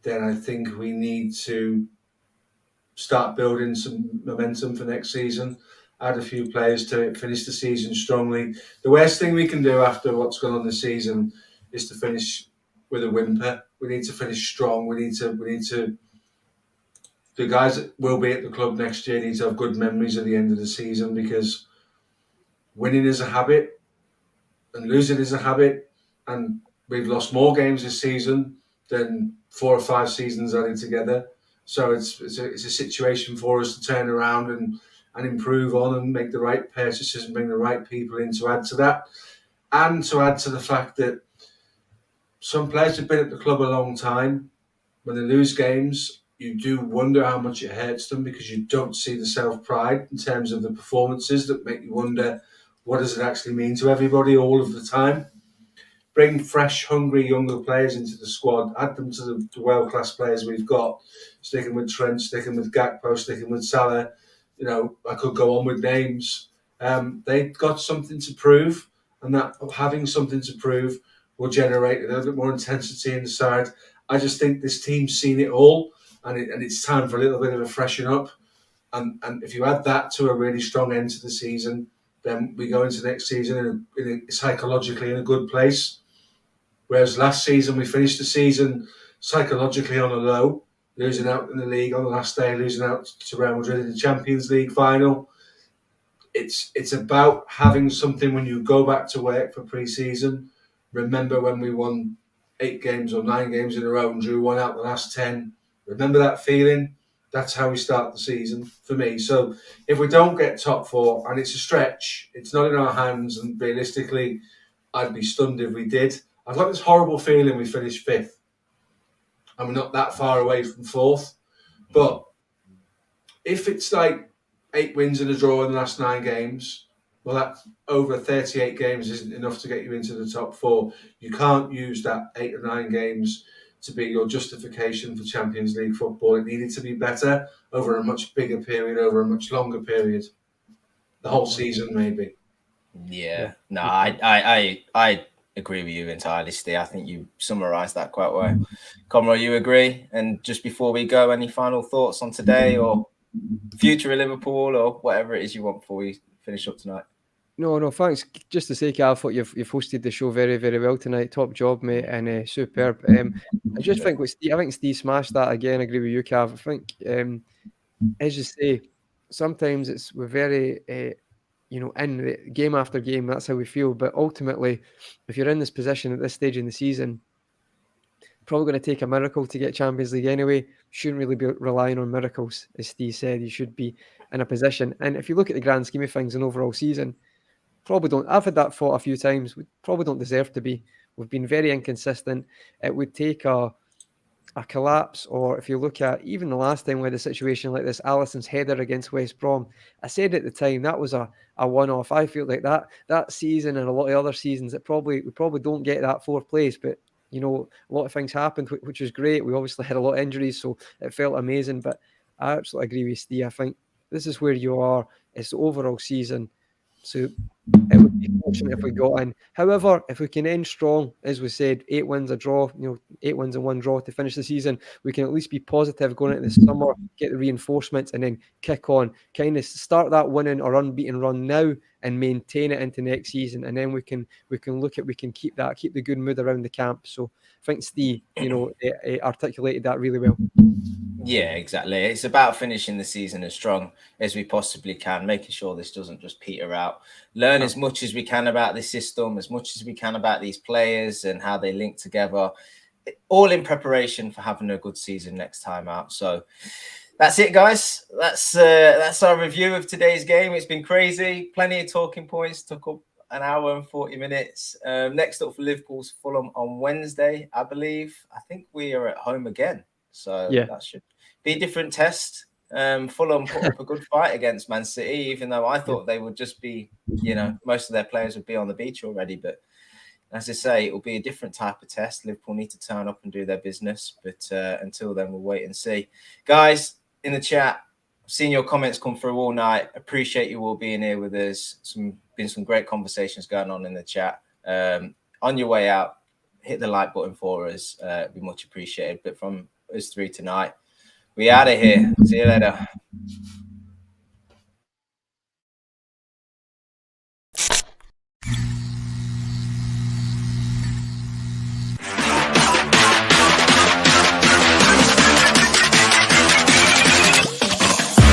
[SPEAKER 3] then I think we need to start building some momentum for next season. Add a few players to it, finish the season strongly. The worst thing we can do after what's gone on this season is to finish with a whimper. We need to finish strong. We need to. The guys that will be at the club next year need to have good memories at the end of the season, because winning is a habit and losing is a habit. And we've lost more games this season than 4 or 5 seasons added together. So it's a situation for us to turn around and improve on and make the right purchases and bring the right people in to add to that. And to add to the fact that some players have been at the club a long time. When they lose games, you do wonder how much it hurts them, because you don't see the self-pride in terms of the performances that make you wonder, what does it actually mean to everybody all of the time? Bring fresh, hungry, younger players into the squad, add them to the world-class players we've got, sticking with Trent, sticking with Gakpo, sticking with Salah. You know, I could go on with names. They've got something to prove, and that having something to prove will generate a little bit more intensity in the side. I just think this team's seen it all, and it's time for a little bit of a freshen up. And if you add that to a really strong end to the season, then we go into next season psychologically in a good place. Whereas last season, we finished the season psychologically on a low, losing out in the league on the last day, losing out to Real Madrid in the Champions League final. it's about having something when you go back to work for pre-season. Remember when we won 8 games or 9 games in a row and drew 1 out the last 10? Remember that feeling? That's how we start the season for me. So if we don't get top 4, and it's a stretch, it's not in our hands, and realistically, I'd be stunned if we did. I've got this horrible feeling we finish 5th, and we're not that far away from 4th. But if it's like 8 wins and a draw in the last 9 games, well, that over 38 games isn't enough to get you into the top 4. You can't use that 8 or 9 games to be your justification for Champions League football. It needed to be better over a much bigger period, over a much longer period. The whole season, maybe.
[SPEAKER 1] Yeah. No, I agree with you entirely, Steve. I think you summarised that quite well. Conroy, you agree? And just before we go, any final thoughts on today or future of Liverpool or whatever it is you want before we finish up tonight?
[SPEAKER 2] No, thanks. Just to say, Cal, I thought you've hosted the show very, very well tonight. Top job, mate, and superb. I just think I think Steve smashed that again. I agree with you, Cav. I think, as you say, sometimes we're very, in the game after game. That's how we feel. But ultimately, if you're in this position at this stage in the season, probably going to take a miracle to get Champions League anyway. Shouldn't really be relying on miracles, as Steve said. You should be in a position. And if you look at the grand scheme of things in overall season, probably don't. I've had that thought a few times. We probably don't deserve to be. We've been very inconsistent. It would take a collapse, or if you look at even the last time we had a situation like this, Alisson's header against West Brom. I said at the time that was a one-off. I feel like that season and a lot of other seasons, we probably don't get that 4th place, but a lot of things happened, which was great. We obviously had a lot of injuries, so it felt amazing. But I absolutely agree with Steve. I think this is where you are. It's the overall season. So it would be fortunate if we got in. However, if we can end strong, as we said, 8 wins, a draw, 8 wins and 1 draw to finish the season, we can at least be positive going into the summer, get the reinforcements, and then kick on. Kind of start that winning or unbeaten run now and maintain it into next season, and then we can keep the good mood around the camp. So I think Steve, articulated that really well.
[SPEAKER 1] Yeah, exactly. It's about finishing the season as strong as we possibly can, making sure this doesn't just peter out. Learn as much as we can about this system, as much as we can about these players and how they link together, all in preparation for having a good season next time out. So that's it, guys. That's our review of today's game. It's been crazy. Plenty of talking points. Took up an hour and 40 minutes. Next up for Liverpool's Fulham on Wednesday, I believe. I think we are at home again. So that should be a different test. Fulham put up a good fight against Man City, even though I thought they would just be, most of their players would be on the beach already. But as I say, it will be a different type of test. Liverpool need to turn up and do their business. But until then, we'll wait and see. Guys, in the chat, I've seen your comments come through all night. Appreciate you all being here with us. Been some great conversations going on in the chat. On your way out, hit the like button for us. It'd be much appreciated. But from us 3 tonight, we out of here. See you later.